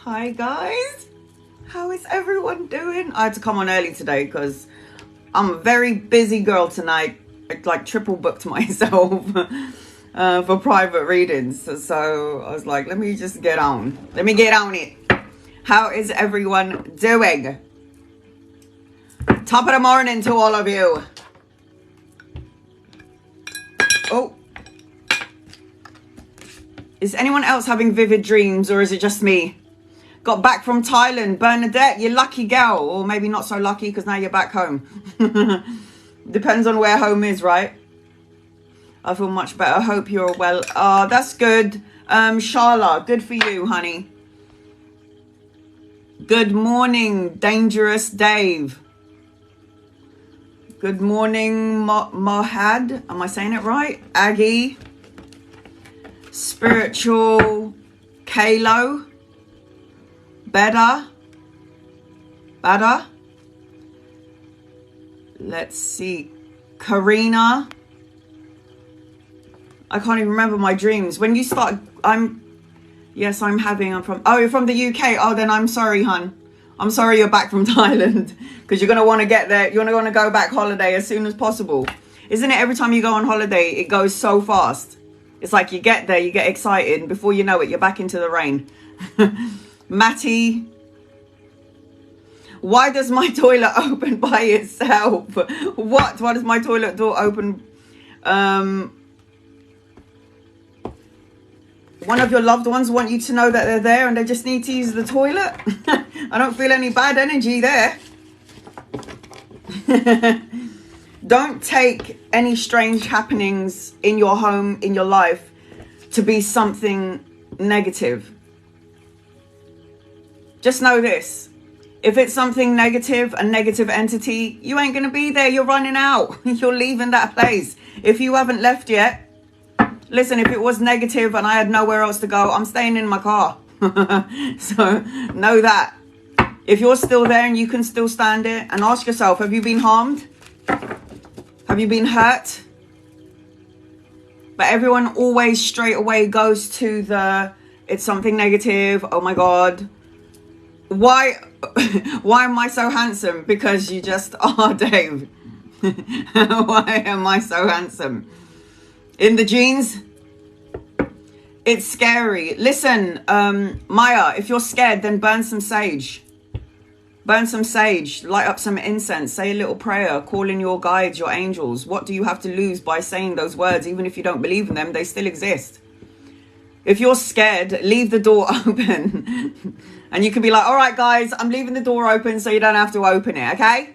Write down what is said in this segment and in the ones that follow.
Hi guys, how is everyone doing? I had to come on early today because I'm a very busy girl tonight. I like triple booked myself for private readings, so I was like, let me just get on it. How is everyone doing? Top of the morning to all of you. Oh, is anyone else having vivid dreams, or is it just me? Got back from Thailand. Bernadette, you lucky gal. Or maybe not so lucky because now you're back home. Depends on where home is, right? I feel much better. Hope you're well. Oh, that's good. Sharla, good for you, honey. Good morning, Dangerous Dave. Good morning, Mohad. Am I saying it right? Aggie. Spiritual Kalo. Better. Let's see. Karina. I can't even remember my dreams. When you start, I'm from, oh, you're from the UK. Oh, then I'm sorry, hun. I'm sorry you're back from Thailand because you're going to want to get there. You're going to want to go back holiday as soon as possible. Isn't it every time you go on holiday, it goes so fast? It's like you get there, you get excited, and before you know it, you're back into the rain. Matty. Why does my toilet open by itself? What? Why does my toilet door open? One of your loved ones want you to know that they're there and they just need to use the toilet? I don't feel any bad energy there. Don't take any strange happenings in your home, in your life, to be something negative. Just know this. If it's something negative, a negative entity, you ain't going to be there. You're running out. You're leaving that place. If you haven't left yet, listen, if it was negative and I had nowhere else to go, I'm staying in my car. So know that. If you're still there and you can still stand it, and ask yourself, have you been harmed? Have you been hurt? But everyone always straight away goes to the, it's something negative. Oh my God. Why am I so handsome? Because you just are, Dave. Why am I so handsome? In the jeans? It's scary. Listen, Maya, if you're scared, then burn some sage. Burn some sage, light up some incense, say a little prayer, call in your guides, your angels. What do you have to lose by saying those words? Even if you don't believe in them, they still exist. If you're scared, leave the door open. And you can be like, all right, guys, I'm leaving the door open so you don't have to open it, okay?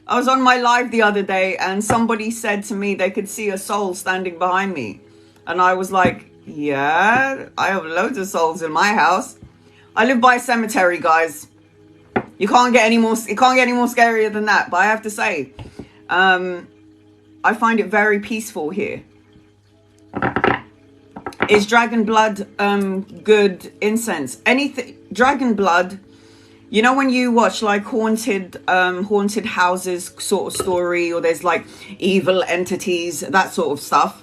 I was on my live the other day and somebody said to me they could see a soul standing behind me. And I was like, yeah, I have loads of souls in my house. I live by a cemetery, guys. It can't get any more scarier than that. But I have to say, I find it very peaceful here. Is dragon blood good incense? Anything dragon blood, you know, when you watch like haunted houses sort of story, or there's like evil entities, that sort of stuff.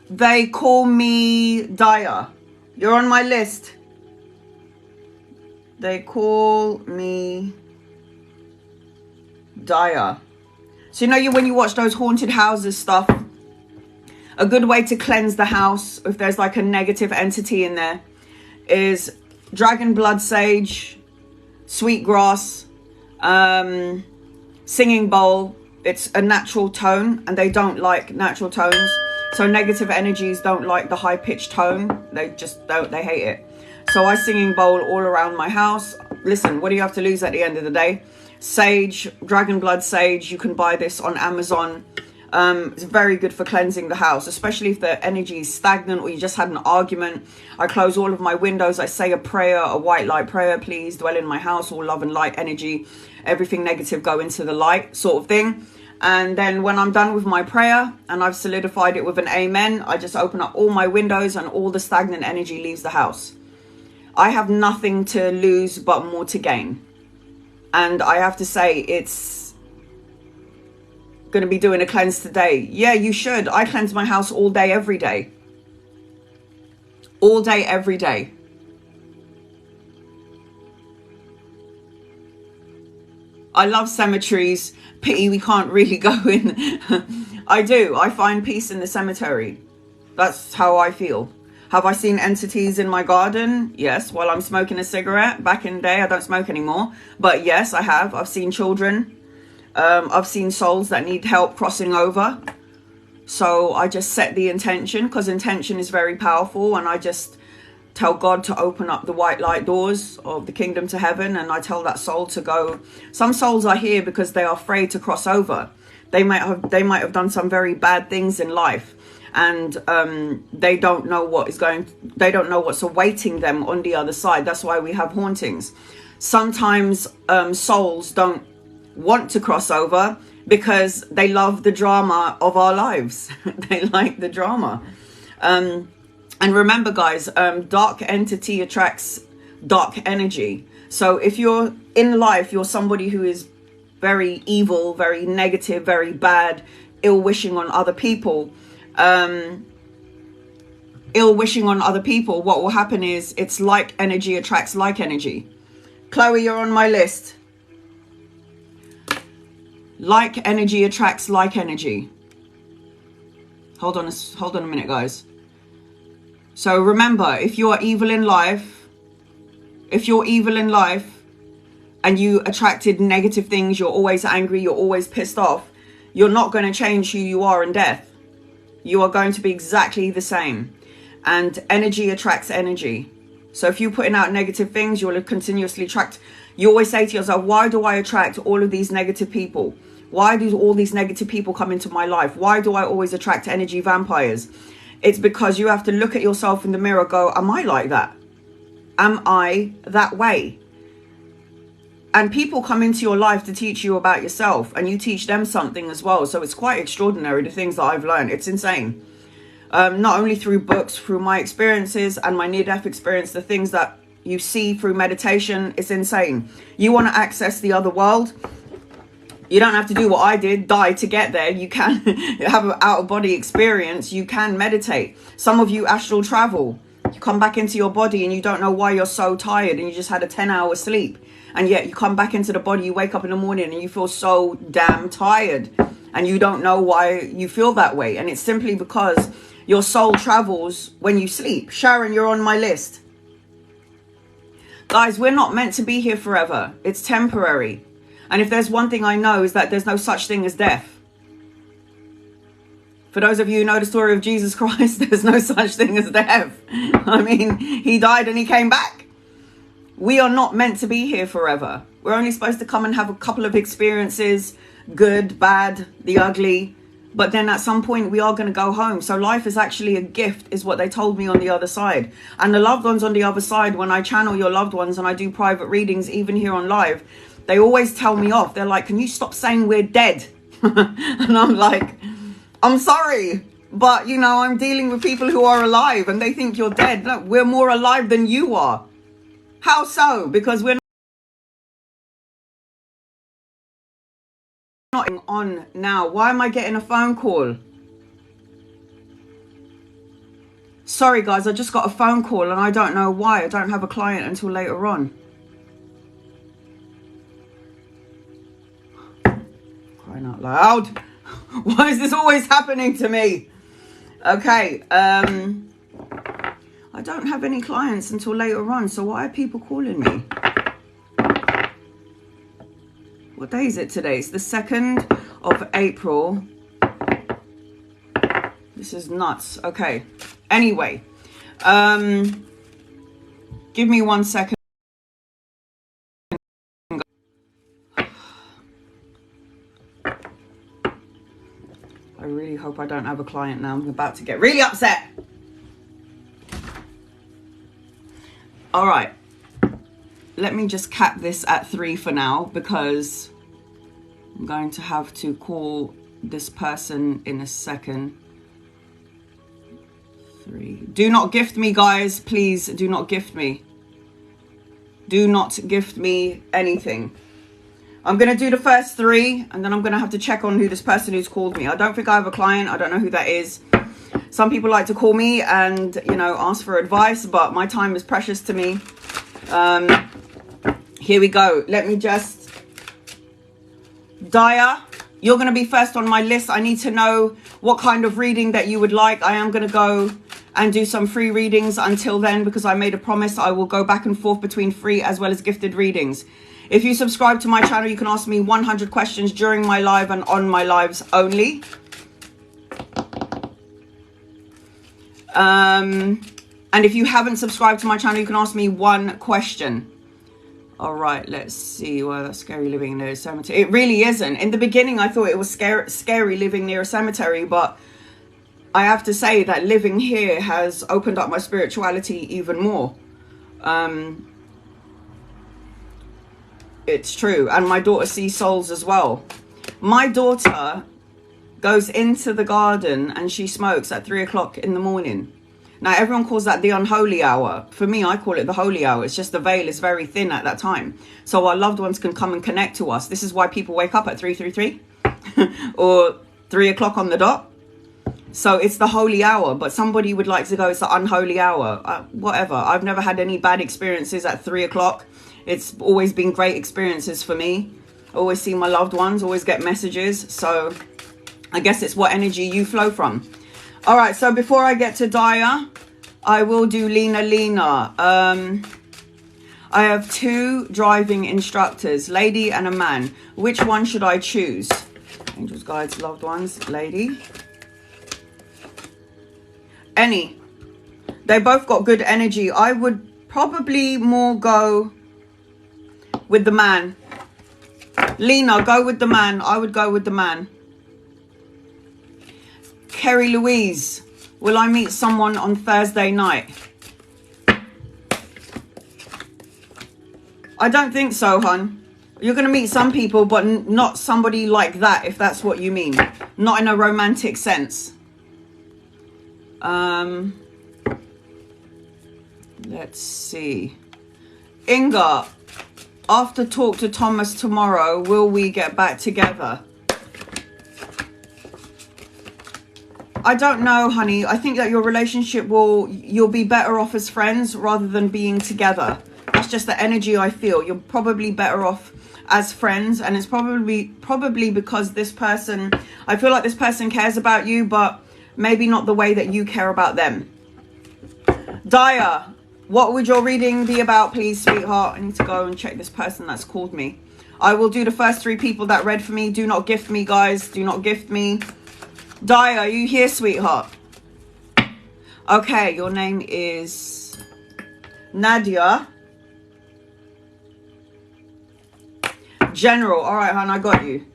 They call me Daya. You're on my list. They call me Daya. So you know, when you watch those haunted houses stuff, a good way to cleanse the house, if there's like a negative entity in there, is dragon blood sage, sweetgrass, singing bowl. It's a natural tone and they don't like natural tones. So negative energies don't like the high-pitched tone. They just don't, they hate it. So I singing bowl all around my house. Listen, what do you have to lose at the end of the day? Sage, dragon blood sage, you can buy this on Amazon. It's very good for cleansing the house, especially if the energy is stagnant or you just had an argument. I close all of my windows. I say a prayer, a white light prayer, please dwell in my house, all love and light energy. Everything negative go into the light, sort of thing. And then when I'm done with my prayer and I've solidified it with an amen, I just open up all my windows and all the stagnant energy leaves the house. I have nothing to lose but more to gain. And I have to say, it's going to be doing a cleanse today. Yeah, you should. I cleanse my house all day, every day. all day, every day. I love cemeteries. Pity we can't really go in. I do. I find peace in the cemetery. That's how I feel. Have I seen entities in my garden? Yes, while I'm smoking a cigarette. Back in the day, I don't smoke anymore. But yes, I have. I've seen children. I've seen souls that need help crossing over. So I just set the intention, because intention is very powerful. And I just tell God to open up the white light doors of the kingdom to heaven. And I tell that soul to go. Some souls are here because they are afraid to cross over. They might have done some very bad things in life. And they don't know they don't know what's awaiting them on the other side. That's why we have hauntings. Sometimes souls don't want to cross over because they love the drama of our lives. They like the drama. And remember, guys, dark entity attracts dark energy. So if you're in life, you're somebody who is very evil, very negative, very bad, ill-wishing on other people, what will happen is it's like energy attracts like energy. Chloe, you're on my list. Like energy attracts like energy. Hold on a minute, guys. So remember, if you are evil in life, and you attracted negative things, you're always angry, you're always pissed off, you're not going to change who you are in death. You are going to be exactly the same. And energy attracts energy. So if you're putting out negative things, you'll continuously attract. You always say to yourself, why do I attract all of these negative people? Why do all these negative people come into my life? Why do I always attract energy vampires? It's because you have to look at yourself in the mirror, go, am I like that? Am I that way? And people come into your life to teach you about yourself, and you teach them something as well. So it's quite extraordinary, the things that I've learned. It's insane. Not only through books, through my experiences and my near-death experience, the things that you see through meditation, it's insane. You want to access the other world? You don't have to do what I did, die to get there. You can have an out-of-body experience. You can meditate. Some of you astral travel. You come back into your body and you don't know why you're so tired, and you just had a 10-hour sleep. And yet you come back into the body, you wake up in the morning and you feel so damn tired. And you don't know why you feel that way. And it's simply because your soul travels when you sleep. Sharon, you're on my list. Guys, we're not meant to be here forever. It's temporary. And if there's one thing I know, is that there's no such thing as death. For those of you who know the story of Jesus Christ, there's no such thing as death. I mean, he died and he came back. We are not meant to be here forever. We're only supposed to come and have a couple of experiences, good, bad, the ugly. But then at some point we are going to go home. So life is actually a gift, is what they told me on the other side. And the loved ones on the other side, when I channel your loved ones and I do private readings, even here on live, they always tell me off. They're like, can you stop saying we're dead? And I'm like, I'm sorry, but you know, I'm dealing with people who are alive and they think you're dead. No, we're more alive than you are. How so? Because we're not on now. Why am I getting a phone call? Sorry guys, I just got a phone call and I don't know why. I don't have a client until later on. Crying out loud. Why is this always happening to me? Okay, I don't have any clients until later on, so why are people calling me? What day is it today? It's the 2nd of April. This is nuts. Okay. Anyway, give me 1 second. I really hope I don't have a client now. I'm about to get really upset. All right. Let me just cap this at 3 for now, because I'm going to have to call this person in a second. 3. Do not gift me, guys. Please do not gift me. Do not gift me anything. I'm going to do the first 3 and then I'm going to have to check on who this person who's called me. I don't think I have a client. I don't know who that is. Some people like to call me and, you know, ask for advice, but my time is precious to me. Here we go. Let me just... Daya, you're going to be first on my list. I need to know what kind of reading that you would like. I am going to go and do some free readings until then, because I made a promise I will go back and forth between free as well as gifted readings. If you subscribe to my channel, you can ask me 100 questions during my live and on my lives only. And if you haven't subscribed to my channel, you can ask me one question. All right, let's see. Well, that's scary living near a cemetery. It really isn't. In the beginning, I thought it was scary living near a cemetery, but I have to say that living here has opened up my spirituality even more. It's true. And my daughter sees souls as well. My daughter goes into the garden and she smokes at 3 o'clock in the morning. Now, everyone calls that the unholy hour. For me, I call it the holy hour. It's just the veil is very thin at that time. So our loved ones can come and connect to us. This is why people wake up at 333 or 3 o'clock on the dot. So it's the holy hour, but somebody would like to go, it's the unholy hour. Whatever. I've never had any bad experiences at 3 o'clock. It's always been great experiences for me. I always see my loved ones, always get messages. So I guess it's what energy you flow from. All right, so before I get to Daya, I will do Lena. I have 2 driving instructors, lady and a man. Which one should I choose? Angels, guides, loved ones, lady. Any. They both got good energy. I would probably more go with the man. Lena, go with the man. I would go with the man. Kerry Louise, will I meet someone on Thursday night? I don't think so, hon. You're going to meet some people, but not somebody like that, if that's what you mean. Not in a romantic sense. Let's see. Inga, after talk to Thomas tomorrow, will we get back together? I don't know, honey. I think that your relationship you'll be better off as friends rather than being together. That's just the energy I feel. You're probably better off as friends, and it's probably because this person, I feel like this person cares about you, but maybe not the way that you care about them. Daya, what would your reading be about, please, sweetheart? I need to go and check this person that's called me. I will do the first 3 people that read for me. Do not gift me, guys. Do not gift me. Daya, are you here, sweetheart? Okay, your name is Nadia. General. All right, hon, I got you.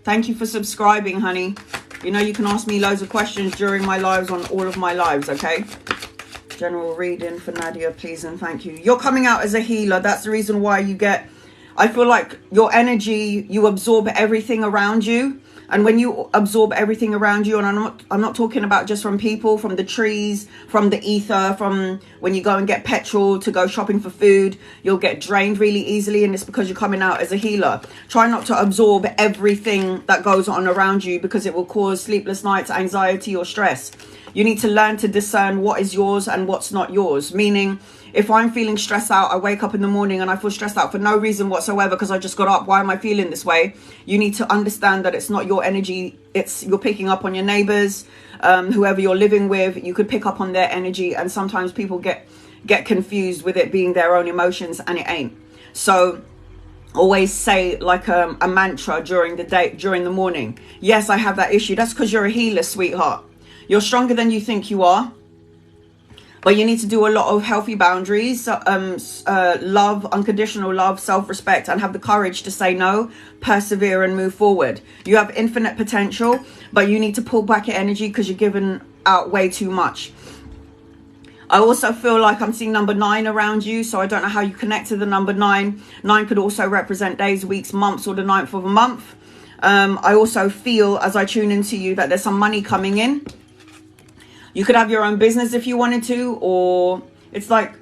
Thank you for subscribing, honey. You know you can ask me loads of questions during my lives on all of my lives, okay? General reading for Nadia, please and thank you. You're coming out as a healer. That's the reason why you get... I feel like your energy, you absorb everything around you. And when you absorb everything around you, and I'm not talking about just from people, from the trees, from the ether, from when you go and get petrol to go shopping for food, you'll get drained really easily. And it's because you're coming out as a healer. Try not to absorb everything that goes on around you, because it will cause sleepless nights, anxiety or stress. You need to learn to discern what is yours and what's not yours. Meaning, if I'm feeling stressed out, I wake up in the morning and I feel stressed out for no reason whatsoever because I just got up. Why am I feeling this way? You need to understand that it's not your energy. You're picking up on your neighbors, whoever you're living with. You could pick up on their energy, and sometimes people get confused with it being their own emotions, and it ain't. So always say like a mantra during the day, during the morning. Yes, I have that issue. That's because you're a healer, sweetheart. You're stronger than you think you are. But you need to do a lot of healthy boundaries, love, unconditional love, self-respect, and have the courage to say no, persevere and move forward. You have infinite potential, but you need to pull back your energy because you're giving out way too much. I also feel like I'm seeing number 9 around you, so I don't know how you connect to the number 9. 9 could also represent days, weeks, months, or the 9th of a month. I also feel as I tune into you that there's some money coming in. You could have your own business if you wanted to, or it's like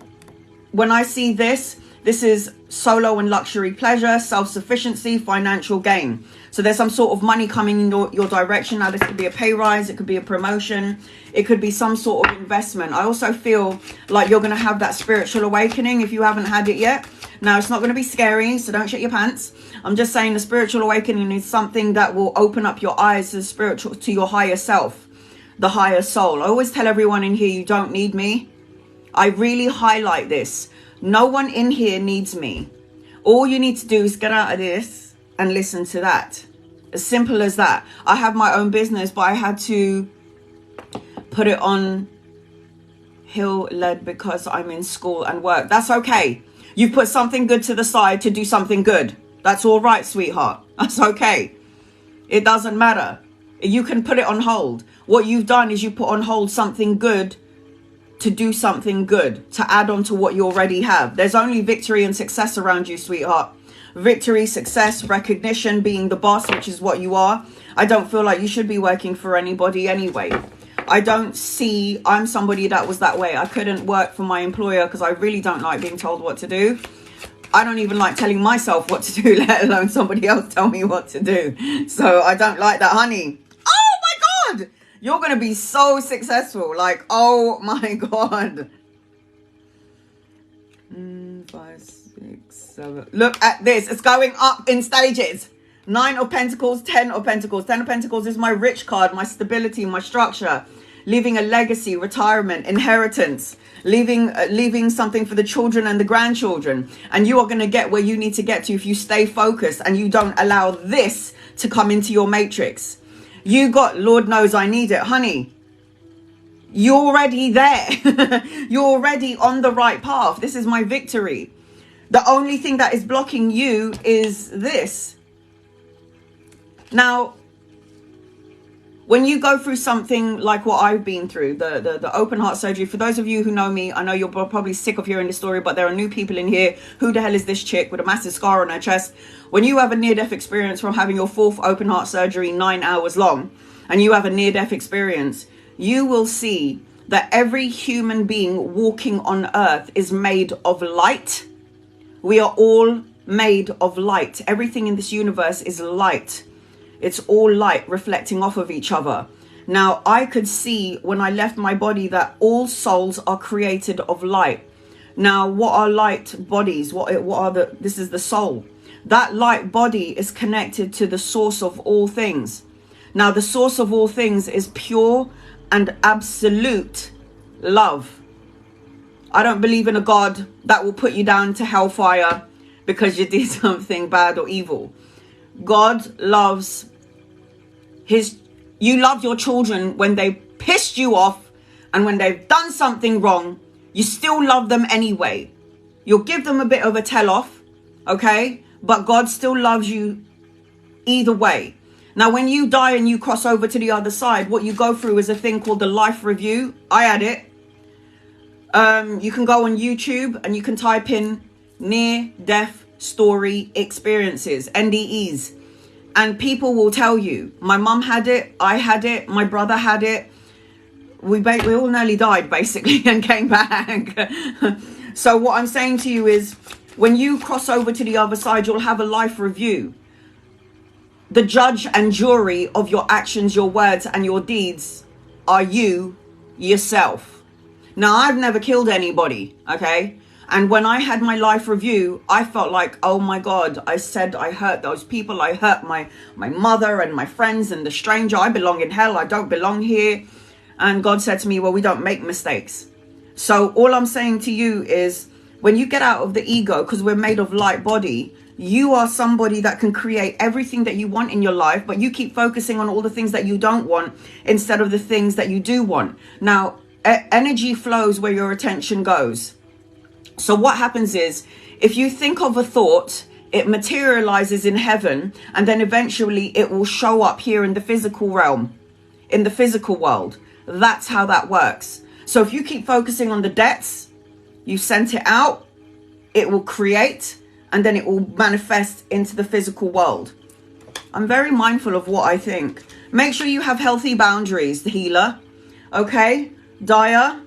when I see this This is solo and luxury pleasure, self-sufficiency, financial gain. So there's some sort of money coming in your direction. Now, this could be a pay rise. It could be a promotion. It could be some sort of investment. I also feel like you're going to have that spiritual awakening if you haven't had it yet. Now, it's not going to be scary, so don't shit your pants. I'm just saying the spiritual awakening is something that will open up your eyes to spiritual, to your higher self, the higher soul. I always tell everyone in here, you don't need me. I really highlight this. No one in here needs me. All you need to do is get out of this and listen to that. As simple as that. I have my own business, but I had to put it on hill led because I'm in school and work. That's okay. You put something good to the side to do something good. That's all right, sweetheart. That's okay. It doesn't matter. You can put it on hold. What you've done is you put on hold something good to do something good, to add on to what you already have. There's only victory and success around you, sweetheart. Victory, success, recognition, being the boss, which is what you are. I don't feel like you should be working for anybody anyway. I don't see, I'm somebody that was that way. I couldn't work for my employer because I really don't like being told what to do. I don't even like telling myself what to do, let alone somebody else tell me what to do. So I don't like that, honey. Oh my God! You're going to be so successful. Like, oh my God. 5, 6, 7. Look at this. It's going up in stages. 9 of Pentacles, 10 of Pentacles. 10 of Pentacles is my rich card, my stability, my structure. Leaving a legacy, retirement, inheritance. Leaving something for the children and the grandchildren. And you are going to get where you need to get to if you stay focused and you don't allow this to come into your matrix. You got, Lord knows I need it, honey. You're already there. You're already on the right path. This is my victory. The only thing that is blocking you is this. Now, when you go through something like what I've been through, the open heart surgery, for those of you who know me, I know you're probably sick of hearing the story, but there are new people in here. Who the hell is this chick with a massive scar on her chest? When you have a near-death experience from having your 4th open heart surgery 9 hours long, and you have a near-death experience, you will see that every human being walking on earth is made of light. We are all made of light. Everything in this universe is light. It's all light reflecting off of each other. Now, I could see when I left my body that all souls are created of light. Now, what are light bodies? This is the soul. That light body is connected to the source of all things. Now, the source of all things is pure and absolute love. I don't believe in a God that will put you down to hellfire because you did something bad or evil. God loves you love your children when they pissed you off, and when they've done something wrong, you still love them anyway. You'll give them a bit of a tell off, okay? But God still loves you either way. Now, when you die and you cross over to the other side, what you go through is a thing called the life review. I had it. You can go on YouTube and you can type in near-death story experiences, NDEs. And people will tell you, my mum had it, I had it, my brother had it. We all nearly died, basically, and came back. So what I'm saying to you is, when you cross over to the other side, you'll have a life review. The judge and jury of your actions, your words, and your deeds are you, yourself. Now, I've never killed anybody, okay? And when I had my life review, I felt like, oh my God, I said I hurt those people. I hurt my mother and my friends and the stranger. I belong in hell. I don't belong here. And God said to me, well, we don't make mistakes. So all I'm saying to you is, when you get out of the ego, because we're made of light body, you are somebody that can create everything that you want in your life, but you keep focusing on all the things that you don't want instead of the things that you do want. Now, energy flows where your attention goes. So what happens is, if you think of a thought, it materializes in heaven, and then eventually it will show up here in the physical realm, in the physical world. That's how that works. So if you keep focusing on the debts, you sent it out, it will create, and then it will manifest into the physical world. I'm very mindful of what I think. Make sure you have healthy boundaries, the healer. Okay? Nadia.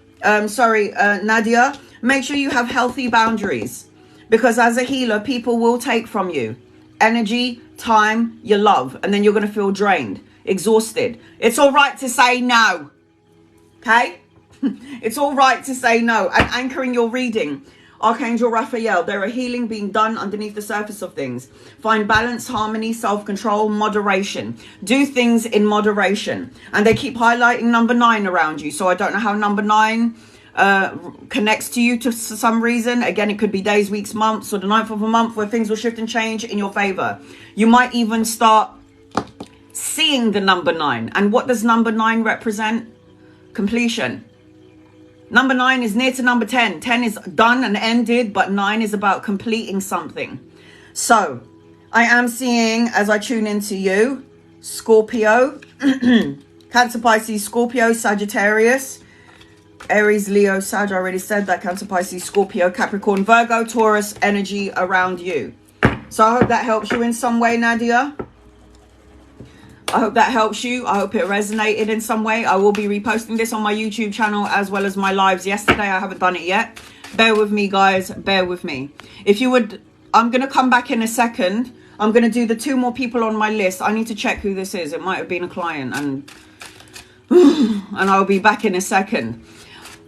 Make sure you have healthy boundaries, Because as a healer, people will take from you energy, time, your love, and then you're going to feel drained, exhausted. It's all right to say no. Okay? It's all right to say no. And anchoring your reading, Archangel Raphael, there are healing being done underneath the surface of things. Find balance, harmony, self-control, moderation. Do things in moderation. And they keep highlighting number 9 around you. So I don't know how number 9 connects to you to some reason. Again, it could be days, weeks, months, or the 9th of a month where things will shift and change in your favor. You might even start seeing the number 9. And what does number 9 represent? Completion. Number 9 is near to number 10. 10 is done and ended, but 9 is about completing something. So I am seeing, as I tune into you, Scorpio, Cancer, Pisces, Scorpio, Sagittarius, Aries, Leo, Sag, I already said that. Cancer, Pisces, Scorpio, Capricorn, Virgo, Taurus energy around you. So I hope that helps you in some way, Nadia. I hope that helps you. I hope it resonated in some way. I will be reposting this on my YouTube channel as well as my lives yesterday. I haven't done it yet. Bear with me, guys. Bear with me. If you would, I'm going to come back in a second. I'm going to do the 2 more people on my list. I need to check who this is. It might have been a client, and I'll be back in a second.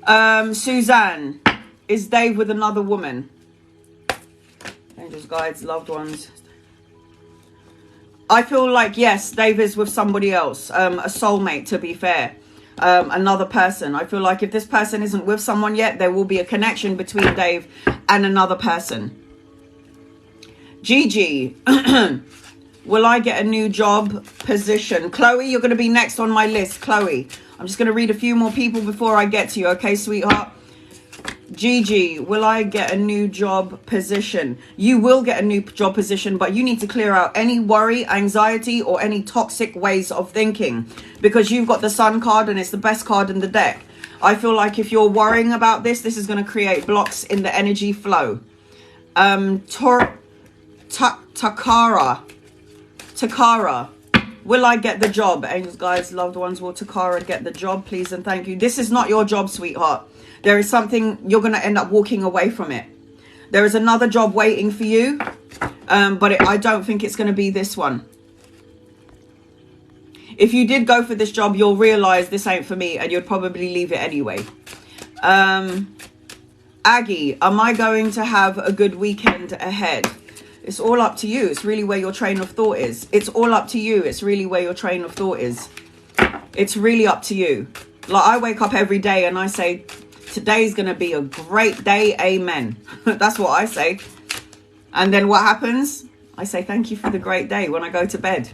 Suzanne, is Dave with another woman? Angels, guides, loved ones. I feel like, yes, Dave is with somebody else, a soulmate, to be fair, another person. I feel like if this person isn't with someone yet, there will be a connection between Dave and another person. Gigi, will I get a new job position? Chloe, you're going to be next on my list. Chloe, I'm just going to read a few more people before I get to you. Okay, sweetheart? Gigi, will I get a new job position? You will get a new job position, but you need to clear out any worry, anxiety, or any toxic ways of thinking, because you've got the Sun card and it's the best card in the deck. I feel like if you're worrying about this, this is going to create blocks in the energy flow. Takara, will I get the job? Angels, guides, loved ones, will Takara get the job, please and thank you? This is not your job, sweetheart. There is something, you're going to end up walking away from it. There is another job waiting for you, but I don't think it's going to be this one. If you did go for this job, you'll realize this ain't for me, and you'd probably leave it anyway. Aggie, am I going to have a good weekend ahead? It's all up to you. It's really where your train of thought is. It's all up to you. It's really where your train of thought is. It's really up to you. Like, I wake up every day and I say, today's going to be a great day. Amen. That's what I say. And then what happens? I say, thank you for the great day when I go to bed.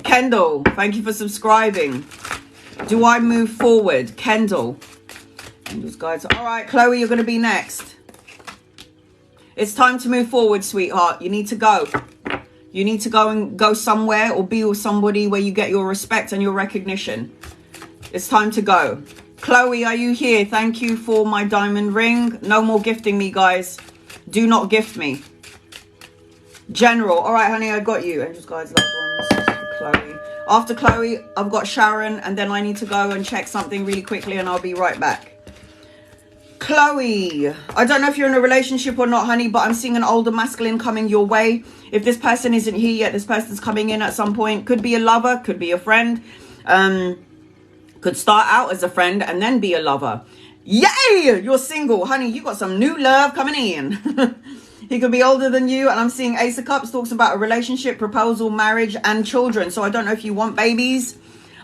Kendall, thank you for subscribing. Do I move forward? Kendall. Angels, guides. All right, Chloe, you're going to be next. It's time to move forward, sweetheart. You need to go. You need to go somewhere or be with somebody where you get your respect and your recognition. It's time to go. Chloe, are you here? Thank you for my diamond ring. No more gifting me, guys. Do not gift me. General. All right, honey, I got you. Angels, guides, loved ones. Chloe. After Chloe, I've got Sharon, and then I need to go and check something really quickly, and I'll be right back. Chloe, I don't know if you're in a relationship or not, honey, but I'm seeing an older masculine coming your way. If this person isn't here yet, this person's coming in at some point. Could be a lover, could be a friend. Could start out as a friend and then be a lover. Yay! You're single. Honey, you got some new love coming in. He could be older than you. And I'm seeing Ace of Cups talks about a relationship, proposal, marriage, and children. So I don't know if you want babies.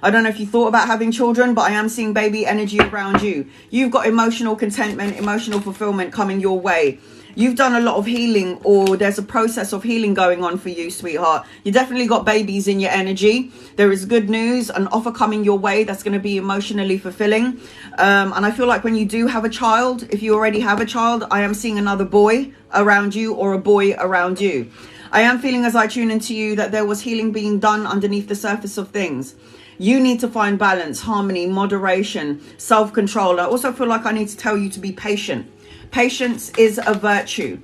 I don't know if you thought about having children, but I am seeing baby energy around you. You've got emotional contentment, emotional fulfillment coming your way. You've done a lot of healing, or there's a process of healing going on for you, sweetheart. You definitely got babies in your energy. There is good news, an offer coming your way that's going to be emotionally fulfilling. And I feel like when you do have a child, if you already have a child, I am seeing another boy around you or a boy around you. I am feeling as I tune into you that there was healing being done underneath the surface of things. You need to find balance, harmony, moderation, self-control. I also feel like I need to tell you to be patient. Patience is a virtue.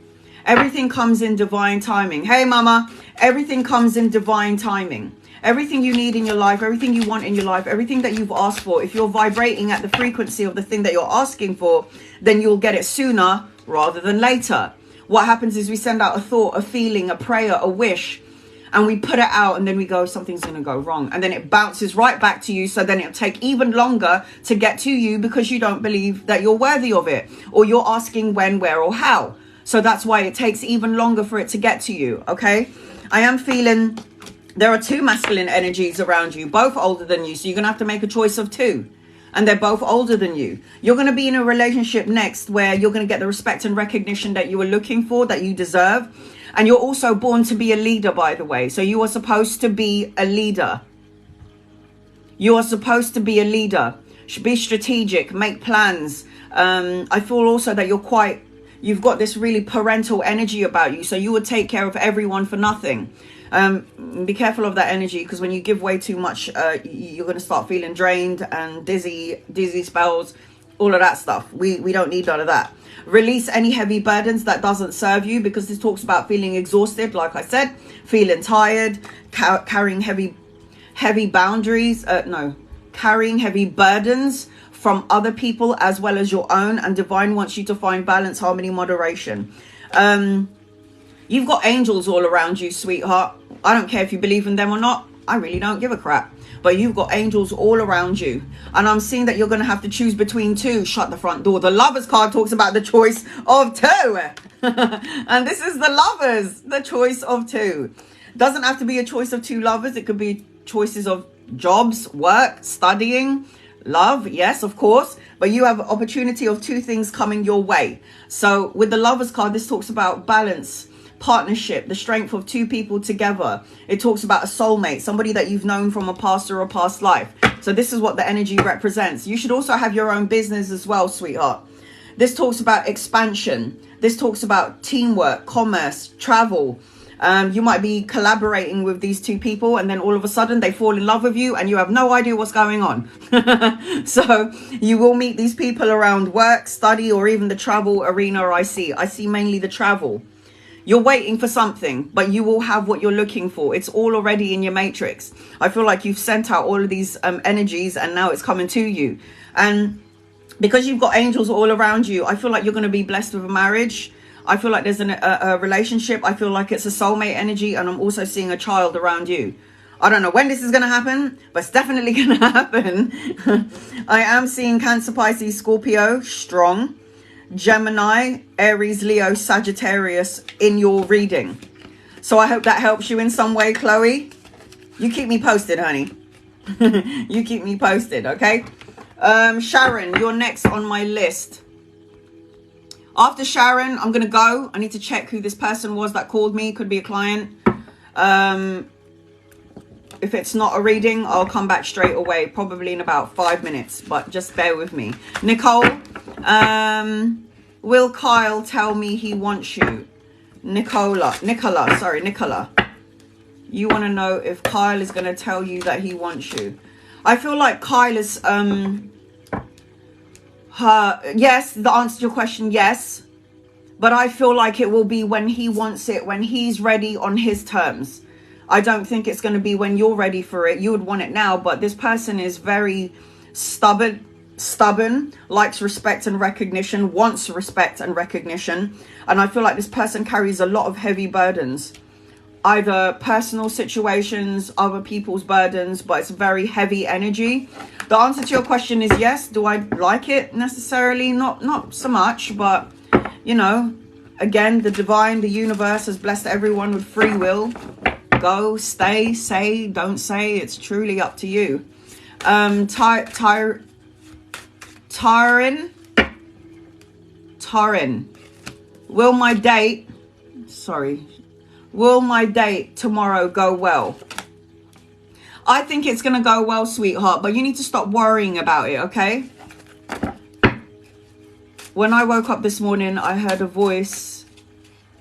Everything comes in divine timing. Hey, mama, everything comes in divine timing. Everything you need in your life, everything you want in your life, everything that you've asked for, if you're vibrating at the frequency of the thing that you're asking for, then you'll get it sooner rather than later. what happens is we send out a thought, a feeling, a prayer, a wish, and we put it out, and then we go, something's going to go wrong. And then it bounces right back to you. So then it'll take even longer to get to you because you don't believe that you're worthy of it, or you're asking when, where, or how. So that's why it takes even longer for it to get to you. Okay. I am feeling there are two masculine energies around you, both older than you. So you're going to have to make a choice of two. And they're both older than you. You're going to be in a relationship next where you're going to get the respect and recognition that you were looking for, that you deserve. And you're also born to be a leader, by the way. So you are supposed to be a leader. You are supposed to be a leader. Be strategic, make plans. I feel also that you've got this really parental energy about you. So you would take care of everyone for nothing. Be careful of that energy, because when you give way too much, you're going to start feeling drained and dizzy spells, all of that stuff. We don't need none of that. Release any heavy burdens that doesn't serve you, because this talks about feeling exhausted, like I said, feeling tired, carrying heavy boundaries, carrying heavy burdens from other people as well as your own. And divine wants you to find balance, harmony, moderation. You've got angels all around you, sweetheart. I don't care if you believe in them or not. I really don't give a crap. But you've got angels all around you. And I'm seeing that you're going to have to choose between two. Shut the front door. The Lovers card talks about the choice of two. And this is the Lovers, the choice of two. Doesn't have to be a choice of two lovers. It could be choices of jobs, work, studying, love. Yes, of course. But you have opportunity of two things coming your way. So with the Lovers card, this talks about balance, partnership, the strength of two people together. It talks about a soulmate, somebody that you've known from a past or a past life. So this is what the energy represents. You should also have your own business as well, sweetheart. This talks about expansion. This talks about teamwork, commerce, travel. You might be collaborating with these two people, and then all of a sudden they fall in love with you and you have no idea what's going on. So you will meet these people around work, study, or even the travel arena. I see mainly the travel. You're waiting for something, but you will have what you're looking for. It's all already in your matrix. I feel like you've sent out all of these energies, and now it's coming to you. And because you've got angels all around you, I feel like you're going to be blessed with a marriage. I feel like there's a relationship. I feel like it's a soulmate energy, and I'm also seeing a child around you. I don't know when this is going to happen, but it's definitely going to happen. I am seeing Cancer, Pisces, Scorpio, strong. Gemini, Aries, Leo, Sagittarius in your reading. So I hope that helps you in some way, Chloe. You keep me posted, honey. You keep me posted, okay? Sharon, you're next on my list. After Sharon, I'm going to go. I need to check who this person was that called me. Could be a client. If it's not a reading, I'll come back straight away, probably in about 5 minutes, but just bear with me. Nicole, will Kyle tell me he wants you? Nicola. You want to know if Kyle is going to tell you that he wants you. I feel like Kyle is, yes, the answer to your question, yes. But I feel like it will be when he wants it, when he's ready on his terms. I don't think it's going to be when you're ready for it. You would want it now, but this person is very stubborn, likes respect and recognition, wants respect and recognition. And I feel like this person carries a lot of heavy burdens, either personal situations, other people's burdens, but it's very heavy energy. The answer to your question is yes. Do I like it necessarily? Not so much, but you know, again, the divine, the universe has blessed everyone with free will. Go, stay, say, don't say. It's truly up to you. Tarin. Will my date tomorrow go well? I think it's going to go well, sweetheart, but you need to stop worrying about it, okay? When I woke up this morning, I heard a voice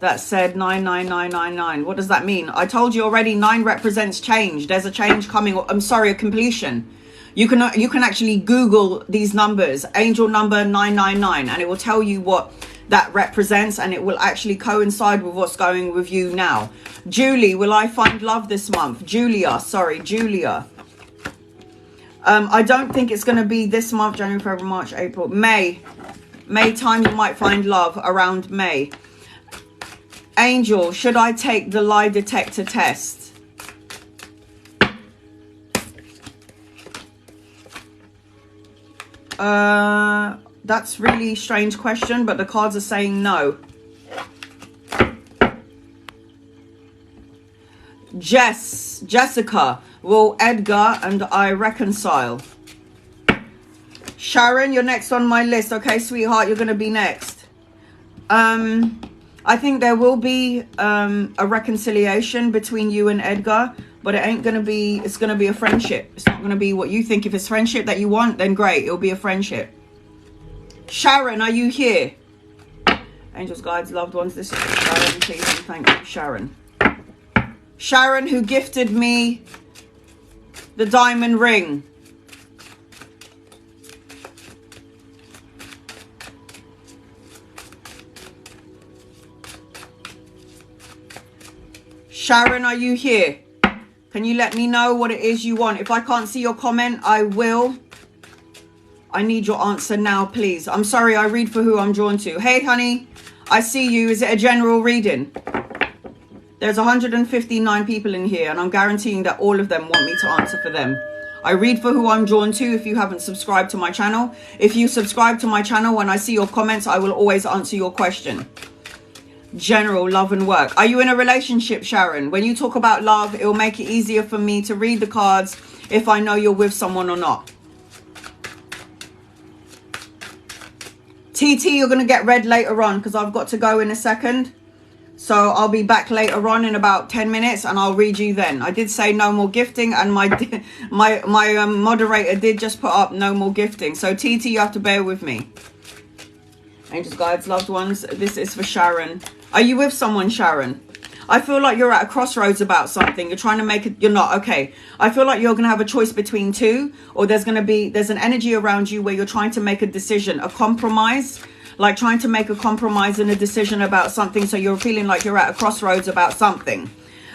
that said 99999. What does that mean? I told you already, 9 represents change. There's a change coming. I'm sorry, a completion. You can actually Google these numbers, angel number 999, and it will tell you what that represents, and it will actually coincide with what's going with you now. Julie, will I find love this month? Julia. I don't think it's going to be this month, January, February, March, April, May time. You might find love around May. Angel, should I take the lie detector test? That's really strange question, but the cards are saying no. Jessica, will Edgar and I reconcile? Sharon, you're next on my list. Okay, sweetheart, you're going to be next. I think there will be a reconciliation between you and Edgar, but it ain't going to be, it's going to be a friendship. It's not going to be what you think. If it's friendship that you want, then great, it'll be a friendship. Sharon, are you here? Angels, guides, loved ones, this is for Sharon, please, and thank you, Sharon. Sharon, who gifted me the diamond ring. Sharon, are you here? Can you let me know what it is you want? If I can't see your comment, I will. I need your answer now, please. I'm sorry, I read for who I'm drawn to. Hey, honey, I see you. Is it a general reading? There's 159 people in here, and I'm guaranteeing that all of them want me to answer for them. I read for who I'm drawn to if you haven't subscribed to my channel. If you subscribe to my channel, when I see your comments, I will always answer your question. General, love and work. Are you in a relationship, Sharon? When you talk about love, it will make it easier for me to read the cards if I know you're with someone or not. TT, you're going to get read later on because I've got to go in a second. So I'll be back later on in about 10 minutes and I'll read you then. I did say no more gifting, and my moderator did just put up no more gifting. So TT, you have to bear with me. Angels, guides, loved ones, this is for Sharon. Are you with someone, Sharon? I feel like you're at a crossroads about something. You're trying to make it, you're not, okay. I feel like you're going to have a choice between two, or there's an energy around you where you're trying to make a decision, a compromise. Like trying to make a compromise and a decision about something. So you're feeling like you're at a crossroads about something.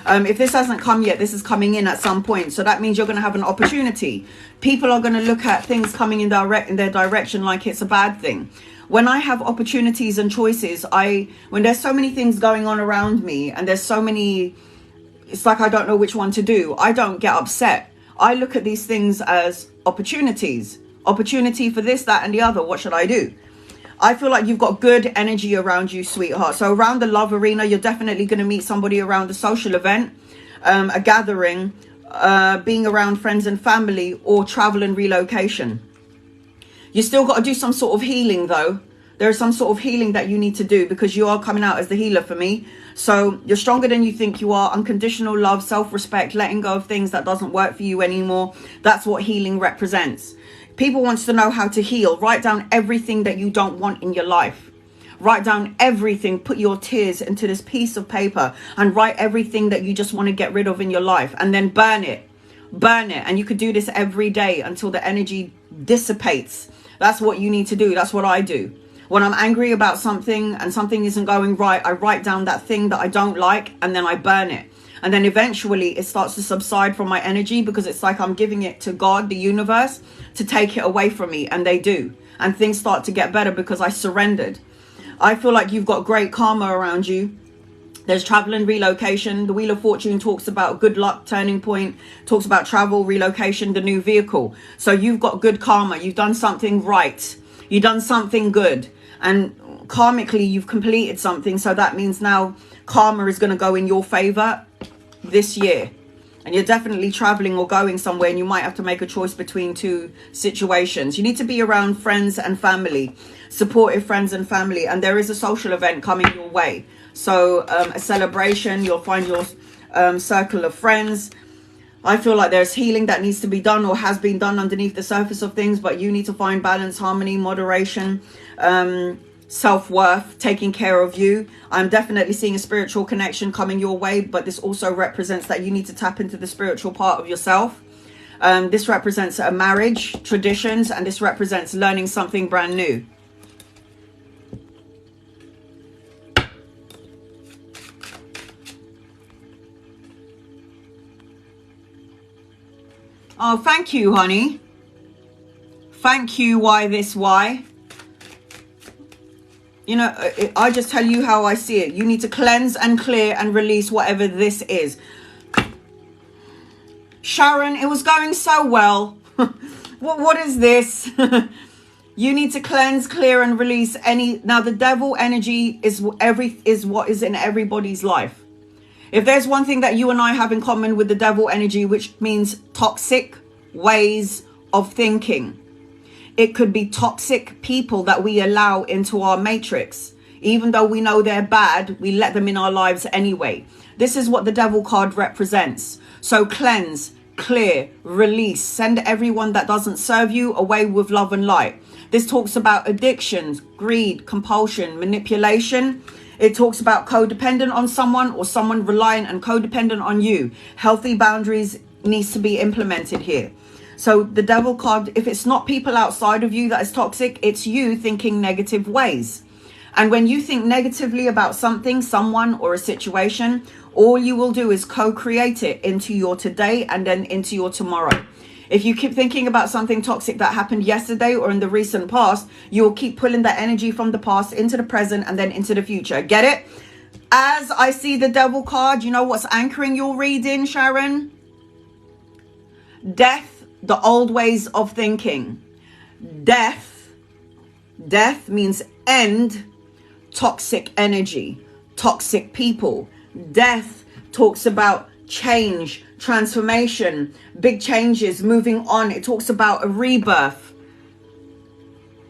If this hasn't come yet, this is coming in at some point. So that means you're going to have an opportunity. People are going to look at things coming in their direction like it's a bad thing. When I have opportunities and choices, when there's so many things going on around me and there's so many, it's like I don't know which one to do. I don't get upset. I look at these things as opportunities. Opportunity for this, that, and the other. What should I do? I feel like you've got good energy around you, sweetheart. So around the love arena, you're definitely going to meet somebody around a social event, a gathering, being around friends and family, or travel and relocation. You still got to do some sort of healing, though. There is some sort of healing that you need to do because you are coming out as the healer for me. So you're stronger than you think you are. Unconditional love, self-respect, letting go of things that doesn't work for you anymore. That's what healing represents. People wants to know how to heal. Write down everything that you don't want in your life. Write down everything. Put your tears into this piece of paper and write everything that you just want to get rid of in your life, and then burn it. Burn it. And you could do this every day until the energy dissipates. That's what you need to do. That's what I do. When I'm angry about something and something isn't going right, I write down that thing that I don't like and then I burn it. And then eventually it starts to subside from my energy because it's like I'm giving it to God, the universe, to take it away from me. And they do. And things start to get better because I surrendered. I feel like you've got great karma around you. There's travel and relocation. The Wheel of Fortune talks about good luck, turning point, talks about travel, relocation, the new vehicle. So you've got good karma. You've done something right. You've done something good. And karmically, you've completed something. So that means now karma is going to go in your favor this year. And you're definitely traveling or going somewhere, and you might have to make a choice between two situations. You need to be around friends and family, supportive friends and family. And there is a social event coming your way. So a celebration, you'll find your circle of friends. I feel like there's healing that needs to be done or has been done underneath the surface of things, but you need to find balance, harmony, moderation, self-worth, taking care of you. I'm definitely seeing a spiritual connection coming your way, but this also represents that you need to tap into the spiritual part of yourself. This represents a marriage, traditions, and this represents learning something brand new. Oh, thank you, honey. Thank you, why this, why. You know, I just tell you how I see it. You need to cleanse and clear and release whatever this is. Sharon, it was going so well. What is this? You need to cleanse, clear, and release any. Now, the devil energy is what is in everybody's life. If there's one thing that you and I have in common with the devil energy, which means toxic ways of thinking. It could be toxic people that we allow into our matrix. Even though we know they're bad, we let them in our lives anyway. This is what the devil card represents. So cleanse, clear, release, send everyone that doesn't serve you away with love and light. This talks about addictions, greed, compulsion, manipulation. It talks about codependent on someone or someone reliant and codependent on you. Healthy boundaries needs to be implemented here. So the devil card, if it's not people outside of you that is toxic, it's you thinking negative ways. And when you think negatively about something, someone, or a situation, all you will do is co-create it into your today and then into your tomorrow. If you keep thinking about something toxic that happened yesterday or in the recent past, you will keep pulling that energy from the past into the present and then into the future. Get it? As I see the devil card, you know what's anchoring your reading, Sharon? Death. The old ways of thinking. Death means end toxic energy, toxic people. Death talks about change, transformation, big changes, moving on. It talks about a rebirth.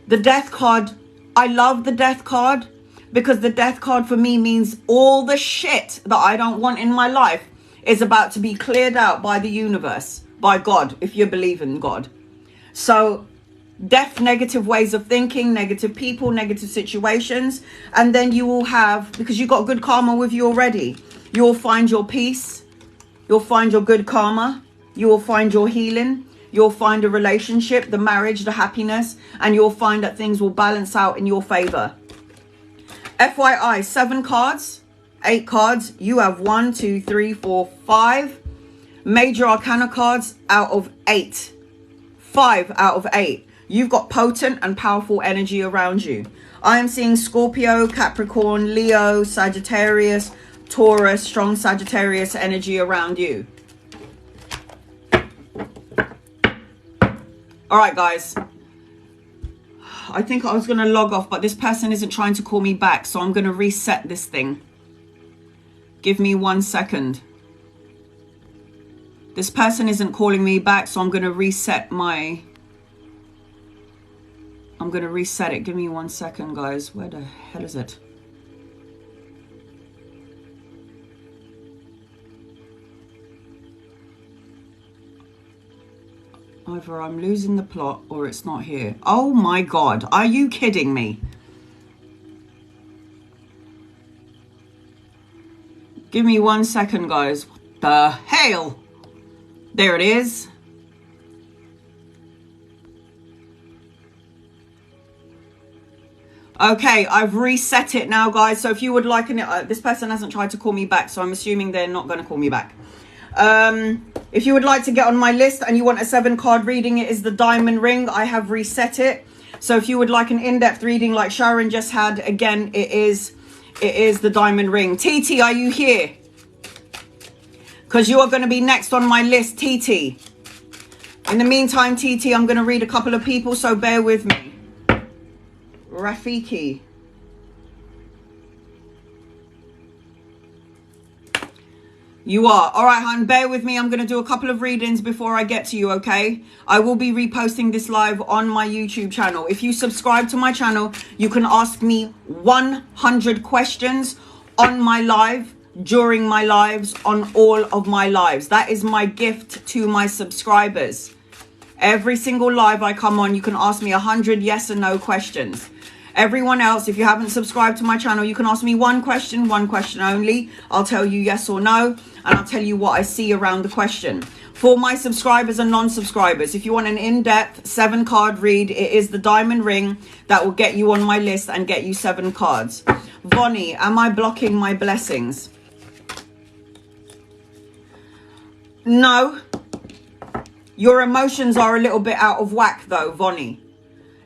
The death card, I love the death card because the death card for me means all the shit that I don't want in my life is about to be cleared out by the universe. By God, if you believe in God. So death, negative ways of thinking, negative people, negative situations. And then you will have, because you got good karma with you already, you will find your peace. You'll find your good karma. You will find your healing. You'll find a relationship, the marriage, the happiness. And you'll find that things will balance out in your favor. FYI, 7 cards, 8 cards. You have 1, 2, 3, 4, 5. Major Arcana cards out of 8. 5 out of 8. You've got potent and powerful energy around you. I am seeing Scorpio, Capricorn, Leo, Sagittarius, Taurus, strong Sagittarius energy around you. All right, guys. I think I was going to log off, but this person isn't trying to call me back, so I'm going to reset this thing. Give me 1 second. This person isn't calling me back, so I'm going to reset my... I'm going to reset it. Give me 1 second, guys. Where the hell is it? Either I'm losing the plot or it's not here. Oh my God. Are you kidding me? Give me 1 second, guys. What the hell? There it is. Okay, I've reset it now, guys. So if you would like this person hasn't tried to call me back, so I'm assuming they're not going to call me back. If you would like to get on my list and you want a 7-card reading, it is the diamond ring. I have reset it. So if you would like an in-depth reading like Sharon just had, again, it is the diamond ring. TT, are you here? Because you are going to be next on my list, TT. In the meantime, TT, I'm going to read a couple of people, so bear with me. Rafiki. You are. All right, hon, bear with me. I'm going to do a couple of readings before I get to you, okay? I will be reposting this live on my YouTube channel. If you subscribe to my channel, you can ask me 100 questions on my live, during my lives, on all of my lives. That is my gift to my subscribers. Every single live I come on, you can ask me 100 yes and no questions. Everyone else, if you haven't subscribed to my channel, you can ask me one question only. I'll tell you yes or no, and I'll tell you what I see around the question. For my subscribers and non-subscribers, if you want an in-depth 7-card read, it is the diamond ring that will get you on my list and get you 7 cards. Vonnie, am I blocking my blessings? No. Your emotions are a little bit out of whack though, Vonnie.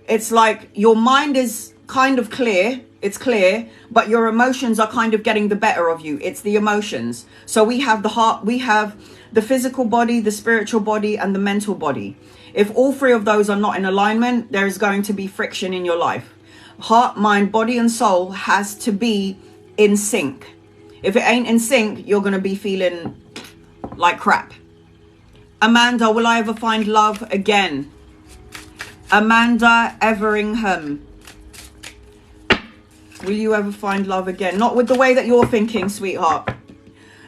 It's like your mind is kind of clear, It's clear, but your emotions are kind of getting the better of you. It's the emotions. So we have the heart, we have the physical body, the spiritual body, and the mental body. If all three of those are not in alignment, there is going to be friction in your life. Heart, mind, body, and soul has to be in sync. If it ain't in sync, you're going to be feeling like crap. Amanda, will I ever find love again? Amanda Everingham. Will you ever find love again? Not with the way that you're thinking, sweetheart.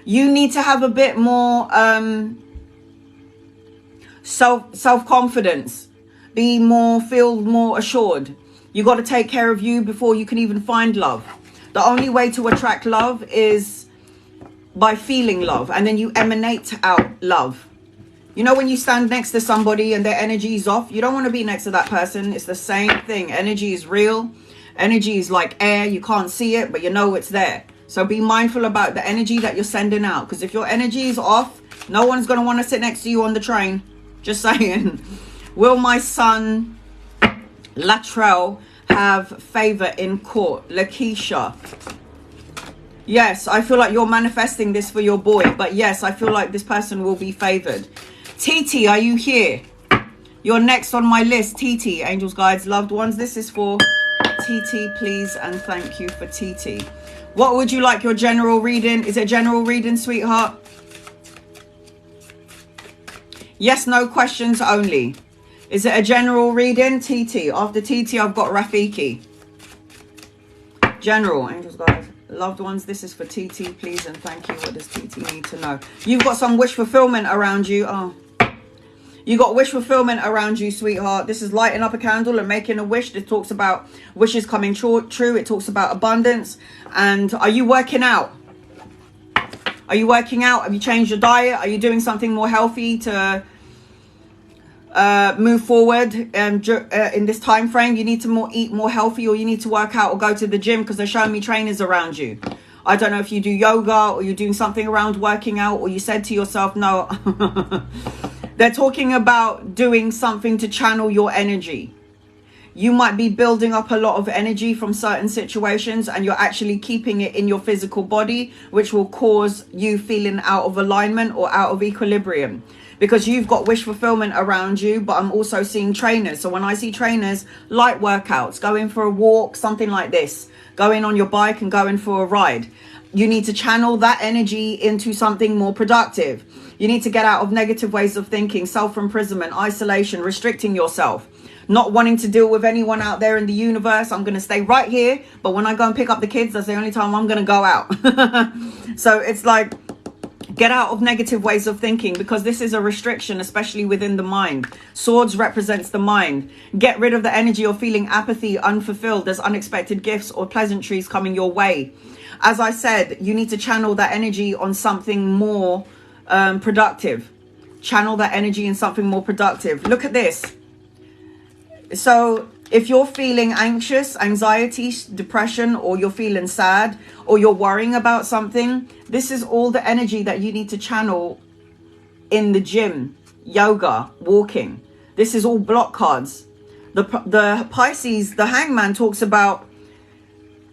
You need to have a bit more self-confidence. Feel more assured. You got to take care of you before you can even find love. The only way to attract love is by feeling love, and then you emanate out love. You know, when you stand next to somebody and their energy is off, you don't want to be next to that person. It's the same thing. Energy is real. Energy is like air. You can't see it, but you know it's there. So be mindful about the energy that you're sending out. Because if your energy is off, no one's going to want to sit next to you on the train. Just saying. Will my son Latrell have favor in court? Lakeisha. Yes, I feel like you're manifesting this for your boy. But yes, I feel like this person will be favored. TT, are you here? You're next on my list. TT, angels, guides, loved ones. This is for TT, please, and thank you for TT. What would you like your general reading? Is it general reading, sweetheart? Yes, no questions only. Is it a general reading? TT. After TT, I've got Rafiki. General, angels, guides, loved ones. This is for TT, please, and thank you. What does TT need to know? You've got some wish fulfillment around you. Oh. You got wish fulfillment around you, sweetheart. This is lighting up a candle and making a wish. This talks about wishes coming true. It talks about abundance. And are you working out? Are you working out? Have you changed your diet? Are you doing something more healthy to move forward in this time frame? You need to eat more healthy, or you need to work out or go to the gym, because they're showing me trainers around you. I don't know if you do yoga or you're doing something around working out, or you said to yourself, no. They're talking about doing something to channel your energy. You might be building up a lot of energy from certain situations, and you're actually keeping it in your physical body, which will cause you feeling out of alignment or out of equilibrium, because you've got wish fulfillment around you. But I'm also seeing trainers. So when I see trainers, light workouts, going for a walk, something like this, going on your bike and going for a ride. You need to channel that energy into something more productive. You need to get out of negative ways of thinking, self-imprisonment, isolation, restricting yourself, not wanting to deal with anyone out there in the universe. I'm going to stay right here. But when I go and pick up the kids, that's the only time I'm going to go out. So it's like, get out of negative ways of thinking, because this is a restriction, especially within the mind. Swords represents the mind. Get rid of the energy of feeling apathy, unfulfilled. There's unexpected gifts or pleasantries coming your way. As I said, you need to channel that energy on something more productive. Channel that energy in something more productive. Look at this. So if you're feeling anxious, anxiety, depression, or you're feeling sad, or you're worrying about something, this is all the energy that you need to channel in the gym, yoga, walking. This is all block cards. The Pisces, the Hangman, talks about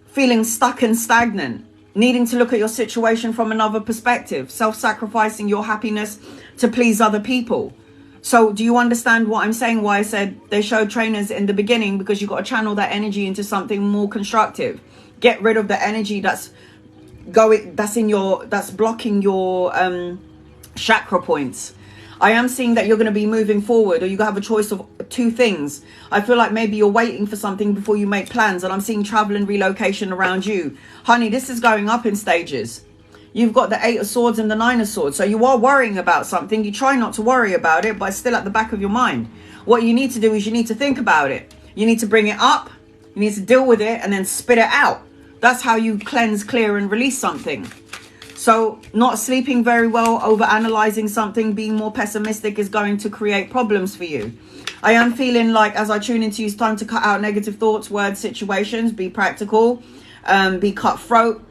feeling stuck and stagnant, needing to look at your situation from another perspective, self-sacrificing your happiness to please other people. So do you understand what I'm saying? Why I said they showed trainers in the beginning? Because you've got to channel that energy into something more constructive. Get rid of the energy that's blocking your chakra points. I am seeing that you're going to be moving forward, or you have a choice of two things. I feel like maybe you're waiting for something before you make plans, and I'm seeing travel and relocation around you. Honey, this is going up in stages. You've got the 8 of Swords and the 9 of Swords. So you are worrying about something. You try not to worry about it, but it's still at the back of your mind. What you need to do is you need to think about it. You need to bring it up. You need to deal with it and then spit it out. That's how you cleanse, clear, and release something. So not sleeping very well, over-analyzing something, being more pessimistic is going to create problems for you. I am feeling like, as I tune into you, it's time to cut out negative thoughts, words, situations. Be practical. Be cutthroat.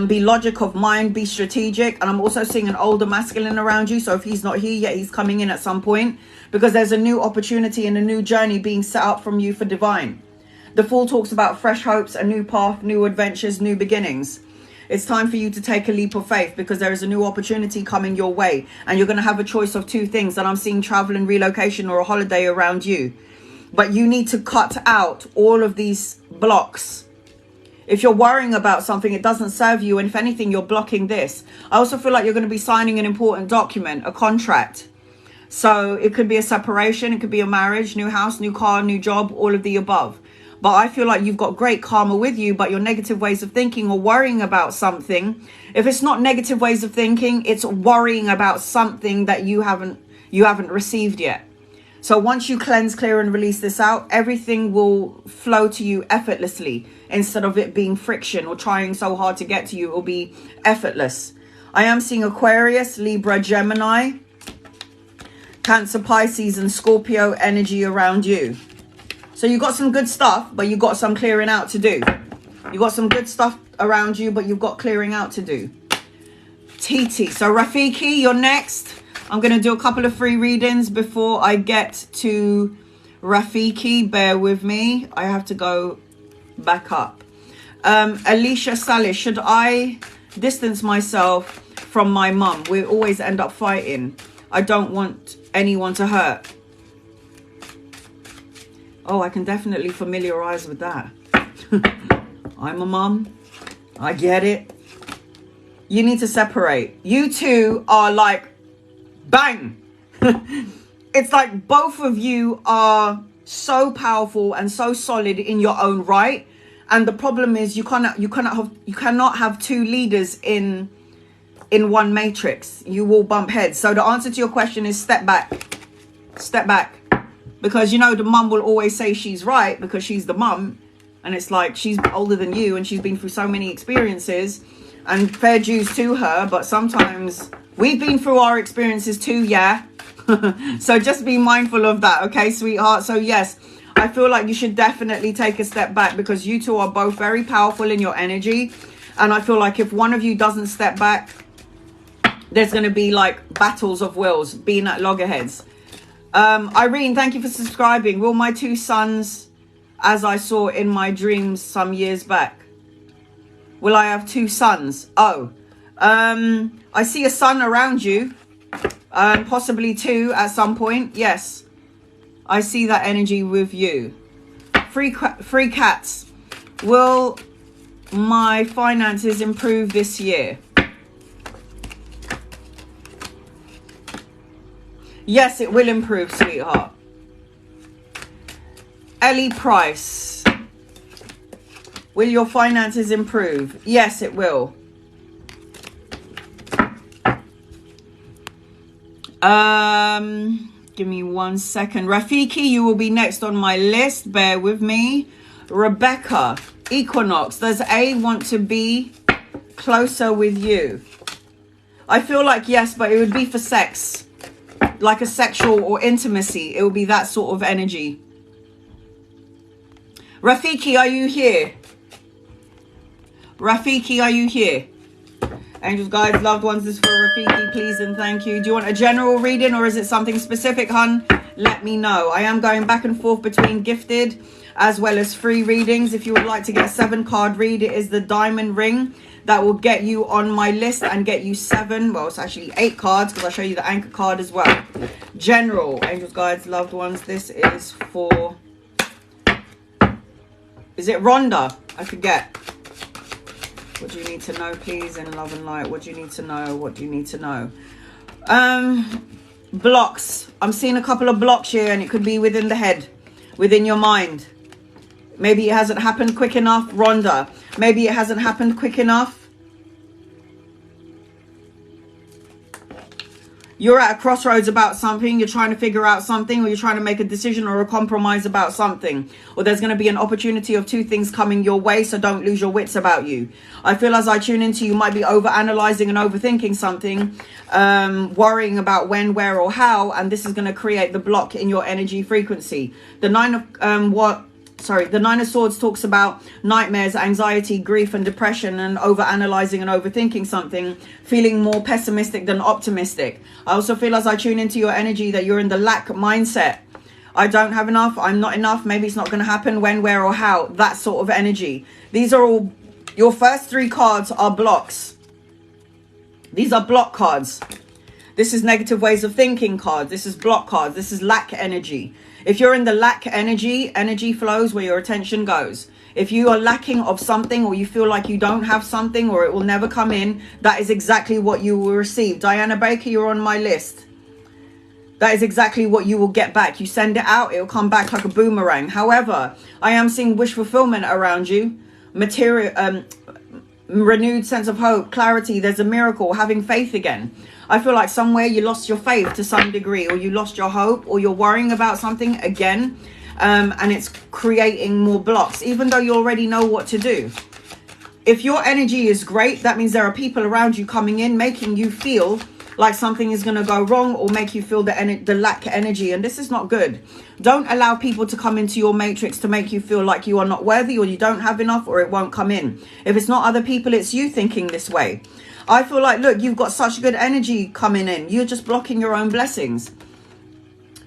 Be logic of mind. Be strategic. And I'm also seeing an older masculine around you. So if he's not here yet, he's coming in at some point. Because there's a new opportunity and a new journey being set up from you for divine. The Fool talks about fresh hopes, a new path, new adventures, new beginnings. It's time for you to take a leap of faith because there is a new opportunity coming your way. And you're going to have a choice of two things. And I'm seeing travel and relocation or a holiday around you. But you need to cut out all of these blocks. If you're worrying about something, it doesn't serve you. And if anything, you're blocking this. I also feel like you're going to be signing an important document, a contract. So it could be a separation. It could be a marriage, new house, new car, new job, all of the above. But I feel like you've got great karma with you, but your negative ways of thinking or worrying about something. If it's not negative ways of thinking, it's worrying about something that you haven't received yet. So once you cleanse, clear and release this out, everything will flow to you effortlessly. Instead of it being friction or trying so hard to get to you, it will be effortless. I am seeing Aquarius, Libra, Gemini, Cancer, Pisces and Scorpio energy around you. So you got some good stuff, but you got some clearing out to do. You got some good stuff around you, but you've got clearing out to do. TT. So Rafiki, you're next. I'm going to do a couple of free readings before I get to Rafiki. Bear with me. I have to go back up. Alicia Salis, should I distance myself from my mum? We always end up fighting. I don't want anyone to hurt. Oh, I can definitely familiarize with that. I'm a mum. I get it. You need to separate. You two are like, bang. It's like both of you are so powerful and so solid in your own right. And the problem is you cannot have two leaders in one matrix. You will bump heads. So the answer to your question is step back. Step back. Because, you know, the mum will always say she's right because she's the mum. And it's like she's older than you and she's been through so many experiences. And fair dues to her. But sometimes we've been through our experiences too, yeah. So just be mindful of that, okay, sweetheart? So yes, I feel like you should definitely take a step back because you two are both very powerful in your energy. And I feel like if one of you doesn't step back, there's going to be like battles of wills being at loggerheads. Irene, thank you for subscribing. Will my two sons, as I saw in my dreams some years back, will I have two sons? Oh, I see a son around you, possibly two at some point. Yes, I see that energy with you. Free cats. Will my finances improve this year? Yes, it will improve, sweetheart. Ellie Price. Will your finances improve? Yes, it will. Give me 1 second. Rafiki, you will be next on my list. Bear with me. Rebecca, Equinox. Does A want to be closer with you? I feel like yes, but it would be for sex. Like a sexual or intimacy. It will be that sort of energy. Rafiki, are you here? Rafiki, are you here? Angels, guides, loved ones, this is for Rafiki, please and thank you. Do you want a general reading or is it something specific, hun? Let me know. I am going back and forth between gifted as well as free readings. If you would like to get a 7-card read, it is the diamond ring that will get you on my list and get you 7, well, it's actually 8 cards because I'll show you the anchor card as well. General, angels, guides, loved ones, this is for, is it Rhonda? I forget. What do you need to know, please, in love and light? What do you need to know? What do you need to know? Blocks. I'm seeing a couple of blocks here and it could be within the head, within your mind. Maybe it hasn't happened quick enough, Rhonda. Maybe it hasn't happened quick enough. You're at a crossroads about something. You're trying to figure out something, or you're trying to make a decision or a compromise about something. Or there's going to be an opportunity of two things coming your way, so don't lose your wits about you. I feel as I tune into you might be over-analyzing and overthinking something, worrying about when, where, or how, and this is going to create the block in your energy frequency. The the Nine of Swords talks about nightmares, anxiety, grief and depression, and over-analyzing and overthinking something, feeling more pessimistic than optimistic. I also feel as I tune into your energy that you're in the lack mindset. I don't have enough. I'm not enough. Maybe it's not going to happen. When, where, or how. That sort of energy. These are all, your first 3 cards are blocks. These are block cards. This is negative ways of thinking cards. This is block cards. This is lack energy. If you're in the lack energy, energy flows where your attention goes. If you are lacking of something, or you feel like you don't have something, or it will never come in, that is exactly what you will receive. Diana Baker, you're on my list. That is exactly what you will get back. You send it out, it will come back like a boomerang. However, I am seeing wish fulfillment around you. Material, renewed sense of hope, clarity. There's a miracle, having faith again. I feel like somewhere you lost your faith to some degree, or you lost your hope, or you're worrying about something again. And it's creating more blocks, even though you already know what to do. If your energy is great, that means there are people around you coming in, making you feel like something is going to go wrong, or make you feel the lack of energy. And this is not good. Don't allow people to come into your matrix to make you feel like you are not worthy, or you don't have enough, or it won't come in. If it's not other people, it's you thinking this way. I feel like, look, you've got such good energy coming in. You're just blocking your own blessings.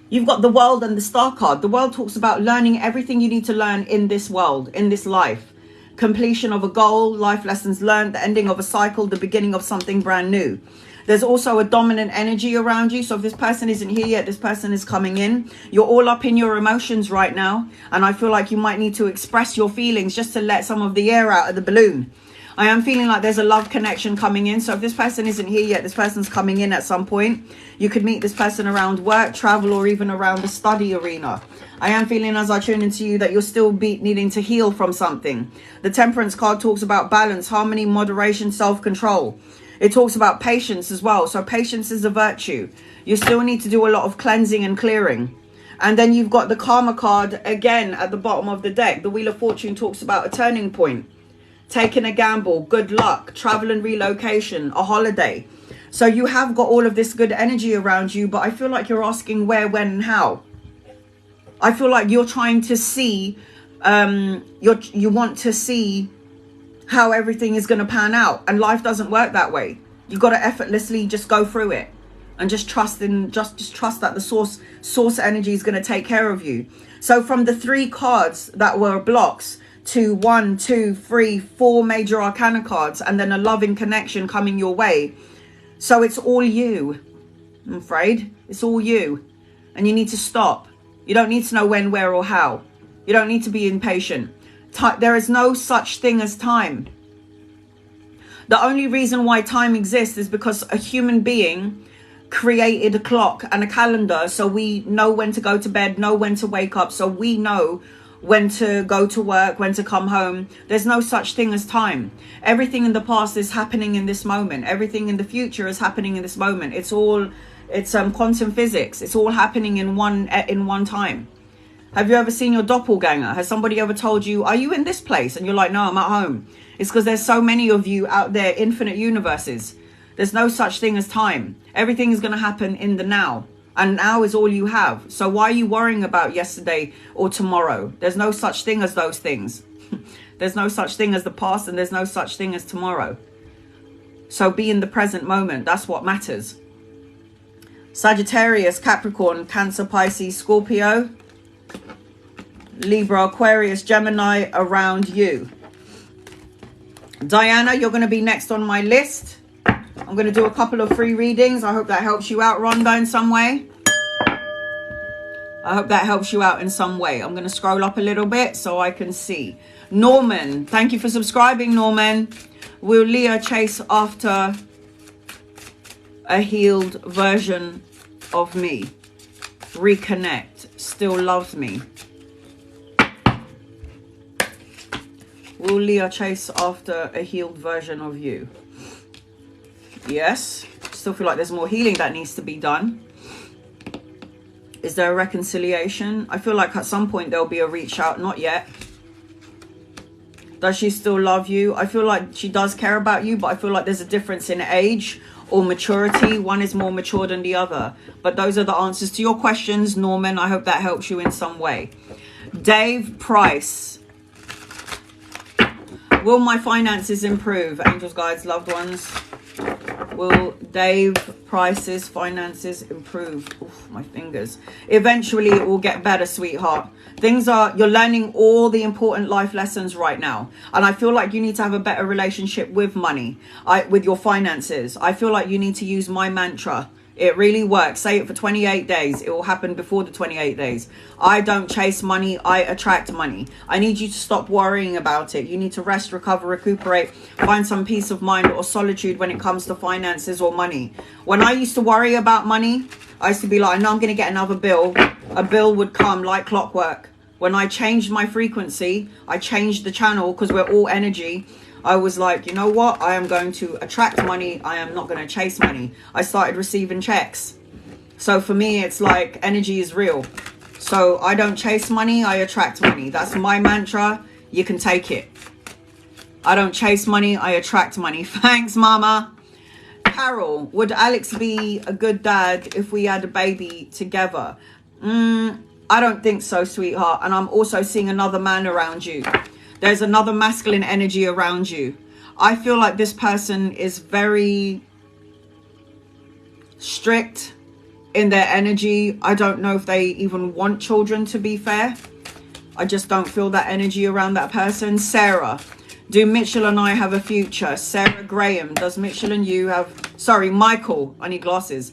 You've got the world and the star card. The world talks about learning everything you need to learn in this world, in this life. Completion of a goal, life lessons learned, the ending of a cycle, the beginning of something brand new. There's also a dominant energy around you. So if this person isn't here yet, this person is coming in. You're all up in your emotions right now. And I feel like you might need to express your feelings just to let some of the air out of the balloon. I am feeling like there's a love connection coming in. So if this person isn't here yet, this person's coming in at some point. You could meet this person around work, travel, or even around the study arena. I am feeling, as I tune into you, that you'll still be needing to heal from something. The Temperance card talks about balance, harmony, moderation, self-control. It talks about patience as well. So patience is a virtue. You still need to do a lot of cleansing and clearing. And then you've got the Karma card again at the bottom of the deck. The Wheel of Fortune talks about a turning point. Taking a gamble, good luck, travel and relocation, a holiday. So you have got all of this good energy around you, but I feel like you're asking where, when, and how. I feel like you're trying to see, you want to see how everything is going to pan out, and life doesn't work that way. You've got to effortlessly just go through it and just trust in, just trust that the source energy is going to take care of you. So from the 3 cards that were blocks, to 1, 2, 3, 4 major arcana cards, and then a loving connection coming your way. So it's all you, I'm afraid. It's all you. And you need to stop. You don't need to know when, where, or how. You don't need to be impatient. There is no such thing as time. The only reason why time exists is because a human being created a clock and a calendar, so we know when to go to bed, know when to wake up, so we know when to go to work, when to come home. There's no such thing as time. Everything in the past is happening in this moment. Everything in the future is happening in this moment. It's quantum physics. It's all happening in one time. Have you ever seen your doppelganger? Has somebody ever told you, are you in this place? And you're like, no, I'm at home. It's because there's so many of you out there, infinite universes. There's no such thing as time. Everything is going to happen in the now. And now is all you have. So why are you worrying about yesterday or tomorrow? There's no such thing as those things. There's no such thing as the past, and there's no such thing as tomorrow. So be in the present moment. That's what matters. Sagittarius, Capricorn, Cancer, Pisces, Scorpio, Libra, Aquarius, Gemini around you. Diana, you're going to be next on my list. I'm going to do a couple of free readings. I hope that helps you out, Rhonda, in some way. I hope that helps you out in some way. I'm going to scroll up a little bit so I can see. Norman, thank you for subscribing, Norman. Will Leah chase after a healed version of me? Reconnect. Still loves me. Will Leah chase after a healed version of you? Yes. Still feel like there's more healing that needs to be done. Is there a reconciliation? I feel like at some point there'll be a reach out. Not yet. Does she still love you? I feel like she does care about you, but I feel like there's a difference in age or maturity. One is more mature than the other. But those are the answers to your questions, Norman. I hope that helps you in some way. Dave Price. Will my finances improve? Angels, guides, loved ones. Will Dave Price's finances improve? Oof, my fingers. Eventually it will get better, sweetheart. You're learning all the important life lessons right now. And I feel like you need to have a better relationship with money, with your finances. I feel like you need to use my mantra. It really works. Say it for 28 days. It will happen before the 28 days. I don't chase money. I attract money. I need you to stop worrying about it. You need to rest, recover, recuperate, find some peace of mind or solitude when it comes to finances or money. When I used to worry about money, I used to be like, I know I'm going to get another bill. A bill would come like clockwork. When I changed my frequency, I changed the channel because we're all energy. I was like, you know what? I am going to attract money. I am not going to chase money. I started receiving checks. So for me, it's like energy is real. So I don't chase money. I attract money. That's my mantra. You can take it. I don't chase money. I attract money. Thanks, Mama. Carol, would Alex be a good dad if we had a baby together? I don't think so, sweetheart. And I'm also seeing another man around you. There's another masculine energy around you. I feel like this person is very strict in their energy. I don't know if they even want children, to be fair. I just don't feel that energy around that person. Sarah, do Mitchell and I have a future? Sarah Graham, does Mitchell and you have... Sorry, Michael, I need glasses.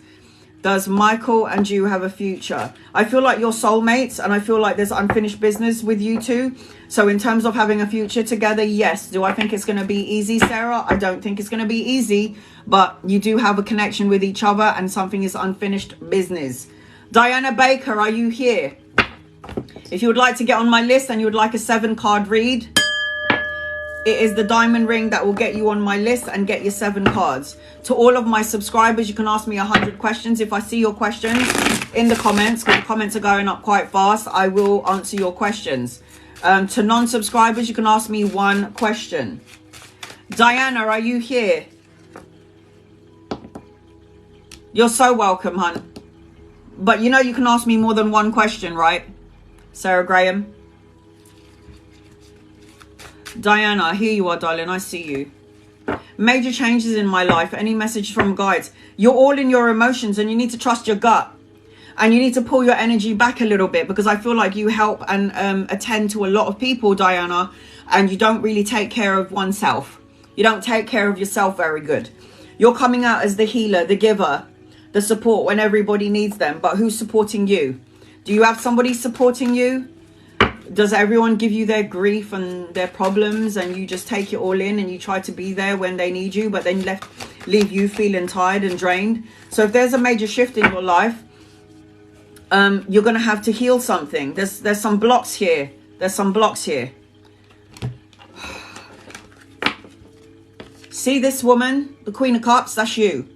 Does Michael and you have a future? I feel like you're soulmates, and I feel like there's unfinished business with you two. So in terms of having a future together, yes. Do I think it's going to be easy, Sarah? I don't think it's going to be easy, but you do have a connection with each other and something is unfinished business. Diana Baker, are you here? If you would like to get on my list and you would like a 7-card read, it is the diamond ring that will get you on my list and get your 7 cards. To all of my subscribers, you can ask me 100 questions. If I see your questions in the comments, because the comments are going up quite fast, I will answer your questions. To non-subscribers, you can ask me 1 question. Diana, are you here? You're so welcome, hon. But you know you can ask me more than 1 question, right? Sarah Graham. Diana, here you are, darling. I see you. Major changes in my life. Any message from guides? You're all in your emotions and you need to trust your gut. And you need to pull your energy back a little bit, because I feel like you help and attend to a lot of people, Diana, and you don't really take care of oneself. You don't take care of yourself very good. You're coming out as the healer, the giver, the support when everybody needs them. But who's supporting you? Do you have somebody supporting you? Does everyone give you their grief and their problems and you just take it all in and you try to be there when they need you, but then leave you feeling tired and drained? So if there's a major shift in your life, you're going to have to heal something. There's some blocks here. There's some blocks here. See this woman, the Queen of Cups, that's you.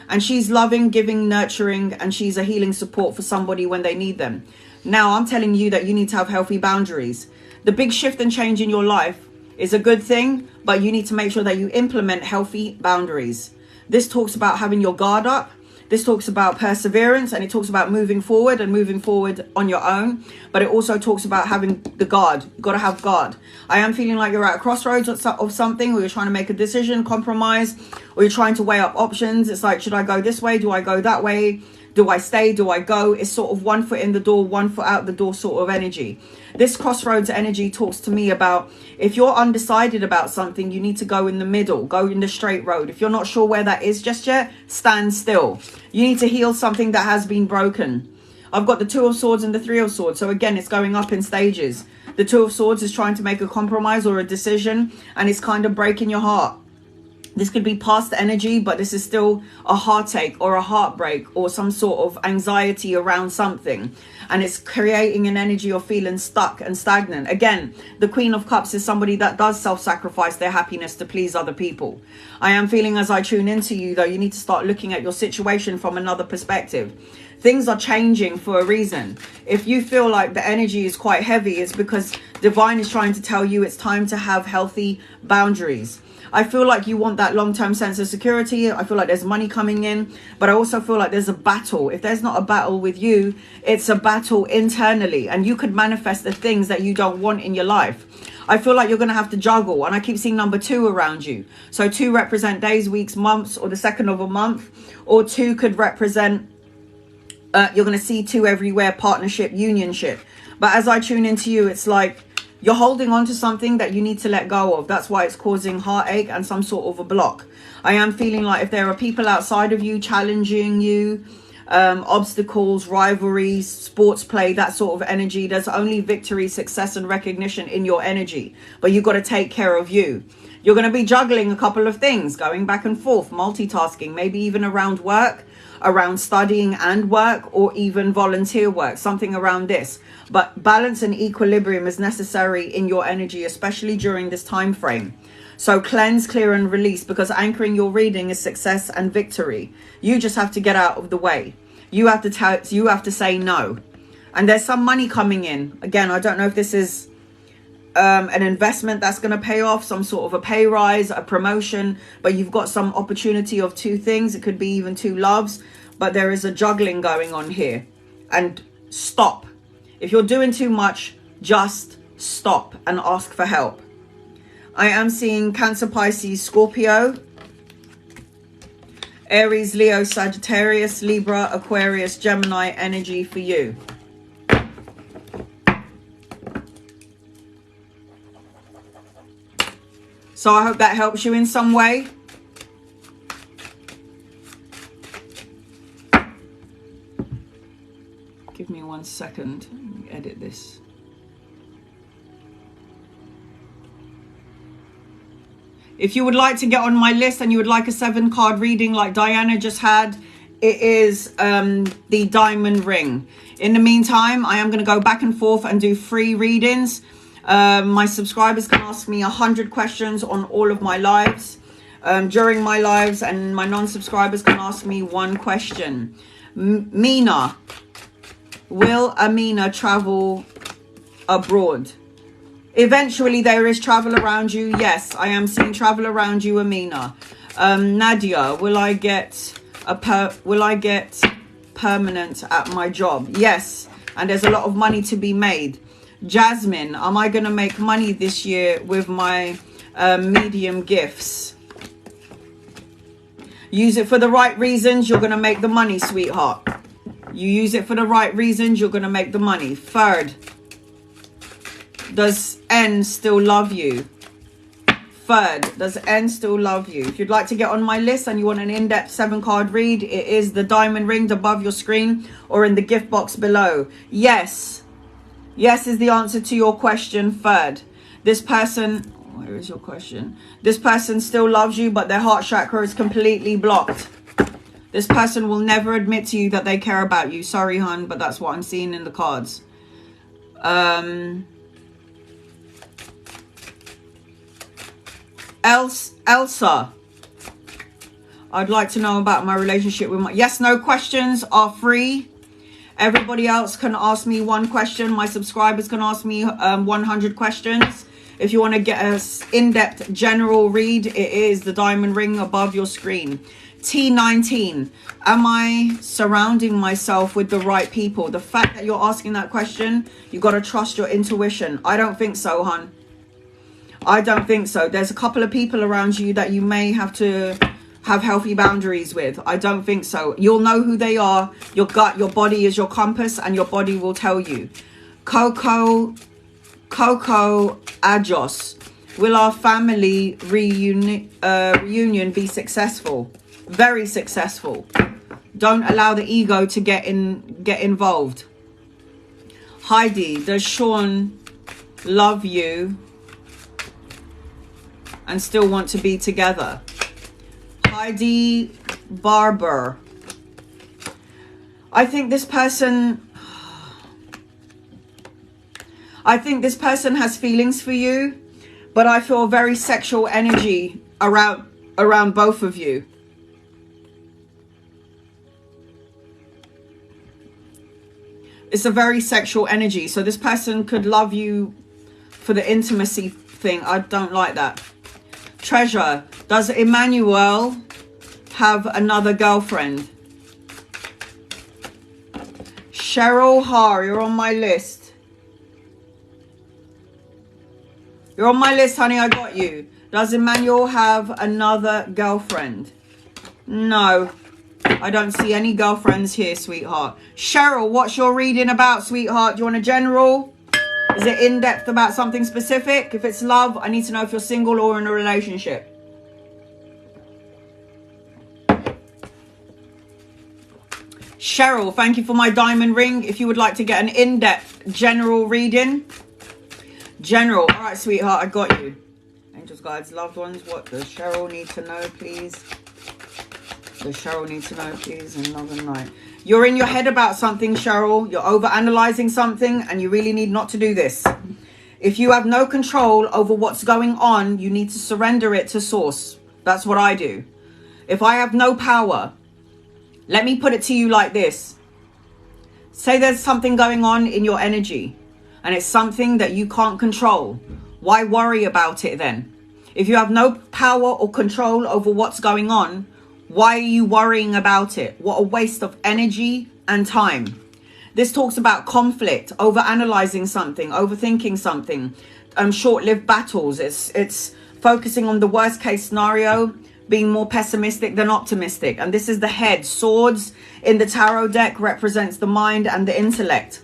And she's loving, giving, nurturing, and she's a healing support for somebody when they need them. Now, I'm telling you that you need to have healthy boundaries. The big shift and change in your life is a good thing, but you need to make sure that you implement healthy boundaries. This talks about having your guard up. This talks about perseverance, and it talks about moving forward and moving forward on your own. But it also talks about having the guard. You've got to have guard. I am feeling like you're at a crossroads of something, or you're trying to make a decision, compromise, or you're trying to weigh up options. It's like, should I go this way? Do I go that way? Do I stay? Do I go? It's sort of 1 foot in the door, 1 foot out the door sort of energy. This crossroads energy talks to me about, if you're undecided about something, you need to go in the middle, go in the straight road. If you're not sure where that is just yet, stand still. You need to heal something that has been broken. I've got the 2 of Swords and the 3 of Swords. So again, it's going up in stages. The 2 of Swords is trying to make a compromise or a decision, and it's kind of breaking your heart. This could be past energy, but this is still a heartache or a heartbreak or some sort of anxiety around something. And it's creating an energy of feeling stuck and stagnant. Again, the Queen of Cups is somebody that does self-sacrifice their happiness to please other people. I am feeling, as I tune into you, though, you need to start looking at your situation from another perspective. Things are changing for a reason. If you feel like the energy is quite heavy, it's because Divine is trying to tell you it's time to have healthy boundaries. I feel like you want that long-term sense of security. I feel like there's money coming in, but I also feel like there's a battle. If there's not a battle with you, it's a battle internally, and you could manifest the things that you don't want in your life. I feel like you're going to have to juggle, and I keep seeing number 2 around you. So 2 represent days, weeks, months, or the second of a month, or 2 could represent, you're going to see 2 everywhere, partnership, unionship. But as I tune into you, it's like you're holding on to something that you need to let go of. That's why it's causing heartache and some sort of a block. I am feeling like if there are people outside of you challenging you, obstacles, rivalries, sports play, that sort of energy, there's only victory, success and recognition in your energy. But you've got to take care of you. You're going to be juggling a couple of things, going back and forth, multitasking, maybe even around work, around studying and work, or even volunteer work, something around this. But balance and equilibrium is necessary in your energy, especially during this time frame. So cleanse, clear and release, because anchoring your reading is success and victory. You just have to get out of the way. You have to say no. And there's some money coming in. Again, I don't know if this is an investment that's going to pay off, some sort of a pay rise, a promotion, but you've got some opportunity of 2 things. It could be even 2 loves, but there is a juggling going on here. And stop. If you're doing too much, just stop and ask for help. I am seeing Cancer, Pisces, Scorpio, Aries, Leo, Sagittarius, Libra, Aquarius, Gemini energy for you. So I hope that helps you in some way. Give me 1 second. Let me edit this. If you would like to get on my list and you would like a 7-card reading like Diana just had, it is the diamond ring. In the meantime, I am going to go back and forth and do free readings. My subscribers can ask me 100 questions on all of my lives during my lives, and my non-subscribers can ask me 1 question. Mina, will Amina travel abroad? Eventually there is travel around you. Yes, I am seeing travel around you, Amina. Nadia, will I get permanent at my job? Yes, and there's a lot of money to be made. Jasmine, am I going to make money this year with my medium gifts? Use it for the right reasons, you're going to make the money, sweetheart. You use it for the right reasons, you're going to make the money. Third, does N still love you? Third, does N still love you? If you'd like to get on my list and you want an in-depth 7-card read, it is the diamond ring above your screen or in the gift box below. Yes. Yes is the answer to your question. Third, this person, where is your question? This person still loves you, but their heart chakra is completely blocked. This person will never admit to you that they care about you. Sorry, hun, but that's what I'm seeing in the cards. Elsa, I'd like to know about my relationship with my... Yes, no questions are free. Everybody else can ask me 1 question. My subscribers can ask me 100 questions. If you want to get an in-depth general read, it is the diamond ring above your screen. T19, am I surrounding myself with the right people? The fact that you're asking that question, you got to trust your intuition. I don't think so, hon. I don't think so. There's a couple of people around you that you may have to have healthy boundaries with. I don't think so. You'll know who they are. Your gut, your body is your compass, and your body will tell you. Coco Ajos, will our family reunion be successful? Very successful. Don't allow the ego to get involved. Heidi, does Sean love you and still want to be together? Heidi Barber, I think this person has feelings for you, but I feel very sexual energy around both of you. It's a very sexual energy. So this person could love you for the intimacy thing. I don't like that. Treasure, does Emmanuel have another girlfriend? Cheryl Har, you're on my list. You're on my list, honey. I got you. Does Emmanuel have another girlfriend? No. I don't see any girlfriends here, sweetheart. Cheryl, what's your reading about, sweetheart? Do you want a general? Is it in depth about something specific? If it's love, I need to know if you're single or in a relationship. Cheryl, thank you for my diamond ring. If you would like to get an in-depth general reading. General. All right, sweetheart, I got you. Angels, guides, loved ones. What does Cheryl need to know, please? Does Cheryl need to know, please? Another night. You're in your head about something, Cheryl. You're over-analyzing something, and you really need not to do this. If you have no control over what's going on, you need to surrender it to source. That's what I do. If I have no power, let me put it to you like this. Say there's something going on in your energy, and it's something that you can't control. Why worry about it then? If you have no power or control over what's going on, why are you worrying about it? What a waste of energy and time. This talks about conflict, over-analyzing something, overthinking something, short-lived battles. It's focusing on the worst case scenario, being more pessimistic than optimistic. And this is the head. Swords in the tarot deck represents the mind and the intellect.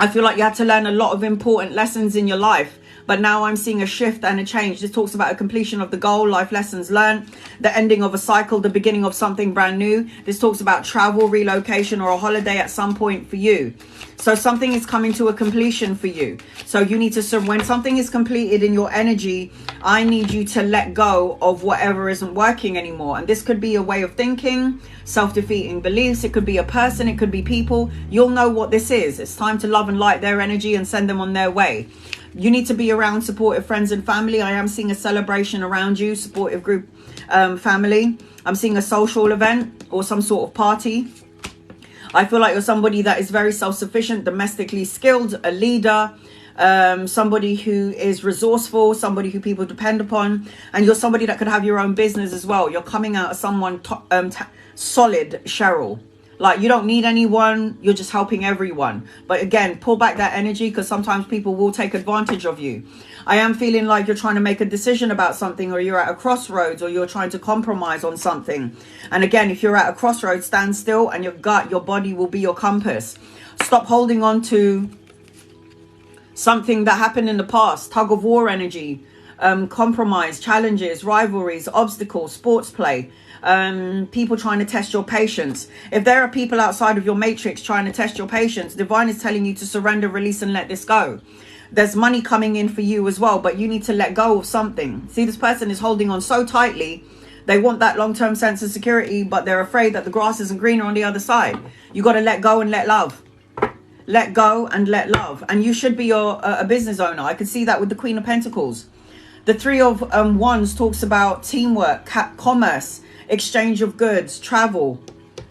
I feel like you had to learn a lot of important lessons in your life, but now I'm seeing a shift and a change. This talks about a completion of the goal, life lessons learned, the ending of a cycle, the beginning of something brand new. This talks about travel, relocation, or a holiday at some point for you. So something is coming to a completion for you. So you need to, when something is completed in your energy, I need you to let go of whatever isn't working anymore. And this could be a way of thinking, self-defeating beliefs. It could be a person. It could be people. You'll know what this is. It's time to love and light their energy and send them on their way. You need to be around supportive friends and family. I am seeing a celebration around you, supportive group, family. I'm seeing a social event or some sort of party. I feel like you're somebody that is very self-sufficient, domestically skilled, a leader, somebody who is resourceful, somebody who people depend upon, and you're somebody that could have your own business as well. You're coming out as someone solid, Cheryl. Like, you don't need anyone, you're just helping everyone. But again, pull back that energy, because sometimes people will take advantage of you. I am feeling like you're trying to make a decision about something, or you're at a crossroads, or you're trying to compromise on something. And again, if you're at a crossroads, stand still, and your gut, your body will be your compass. Stop holding on to something that happened in the past. Tug of war energy, compromise, challenges, rivalries, obstacles, sports play. People trying to test your patience. If there are people outside of your matrix trying to test your patience, divine is telling you to surrender, release, and let this go. There's money coming in for you as well, but you need to let go of something. See, this person is holding on so tightly. They want that long-term sense of security, but they're afraid that the grass isn't greener on the other side. You got to let go and let love. Let go and let love. And you should be a business owner. I can see that with the Queen of Pentacles. The Three of Wands talks about teamwork, commerce, exchange of goods, travel,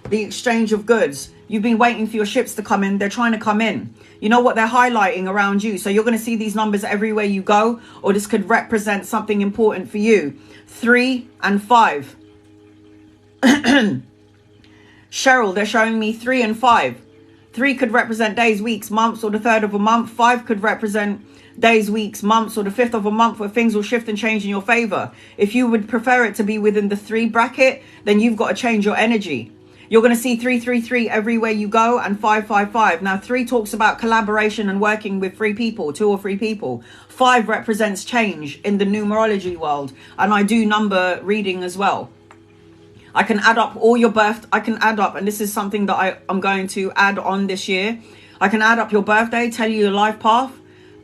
the exchange of goods. You've been waiting for your ships to come in. They're trying to come in. You know what they're highlighting around you. So you're going to see these numbers everywhere you go, or this could represent something important for you. 3 and 5. Cheryl, they're showing me 3 and 5. 3 could represent days, weeks, months, or the 3rd of a month. 5 could represent days, weeks, months, or the 5th of a month, where things will shift and change in your favor. If you would prefer it to be within the 3 bracket, then you've got to change your energy. You're going to see 333 everywhere you go, and 555. Now 3 talks about collaboration and working with 3 people, 2 or 3 people. 5 represents change in the numerology world, and I do number reading as well. I can add up all your birth. I can add up, and this is something that I'm going to add on this year. I can add up your birthday, tell you your life path,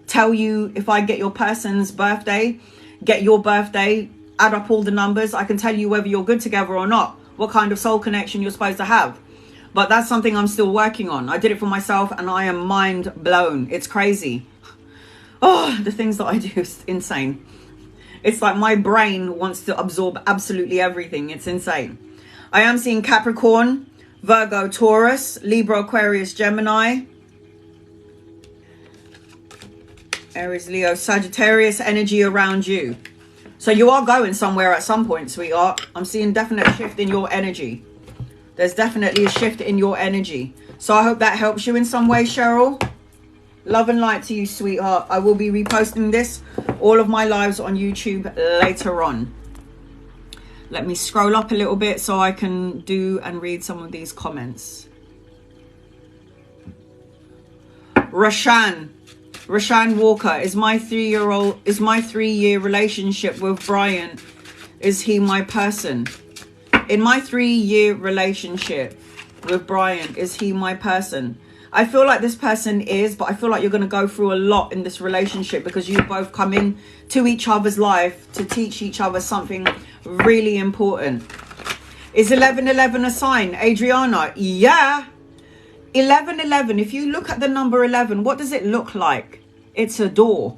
tell you if I get your person's birthday, get your birthday, add up all the numbers. I can tell you whether you're good together or not, what kind of soul connection you're supposed to have. But that's something I'm still working on. I did it for myself, and I am mind blown. It's crazy. Oh, the things that I do is insane. It's like my brain wants to absorb absolutely everything. It's insane. I am seeing Capricorn, Virgo, Taurus, Libra, Aquarius, Gemini, Aries, Leo, Sagittarius energy around you. So you are going somewhere at some point, sweetheart. I'm seeing definite shift in your energy. There's definitely a shift in your energy. So I hope that helps you in some way, Cheryl. Love and light to you, sweetheart. I will be reposting this, all of my lives on YouTube later on. Let me scroll up a little bit so I can do and read some of these comments. Rashan Walker, is my 3-year relationship with Brian, is he my person? In my 3-year relationship with Brian, is he my person? I feel like this person is, but I feel like you're going to go through a lot in this relationship because you both come in to each other's life to teach each other something really important. Is 1111 a sign, Adriana? Yeah. 1111, if you look at the number 11, what does it look like? It's a door.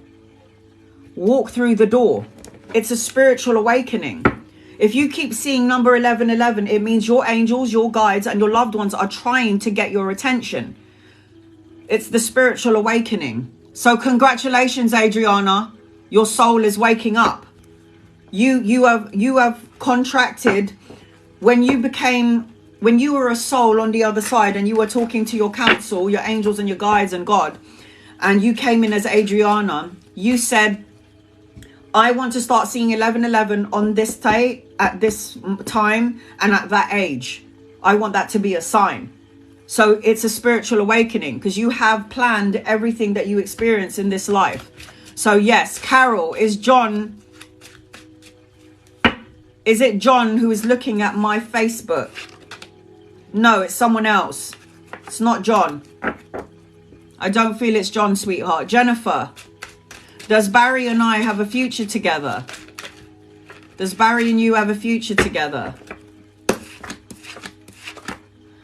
Walk through the door. It's a spiritual awakening. If you keep seeing number 1111, it means your angels, your guides, and your loved ones are trying to get your attention. It's the spiritual awakening. So congratulations, Adriana. Your soul is waking up. You have contracted when you were a soul on the other side and you were talking to your council, your angels and your guides and God, and you came in as Adriana. You said, I want to start seeing 1111 on this day, at this time, and at that age. I want that to be a sign. So it's a spiritual awakening because you have planned everything that you experience in this life. So yes, Carol, is it John who is looking at my Facebook? No, it's someone else. It's not John. I don't feel it's John, sweetheart. Jennifer, does Barry and I have a future together? Does Barry and you have a future together?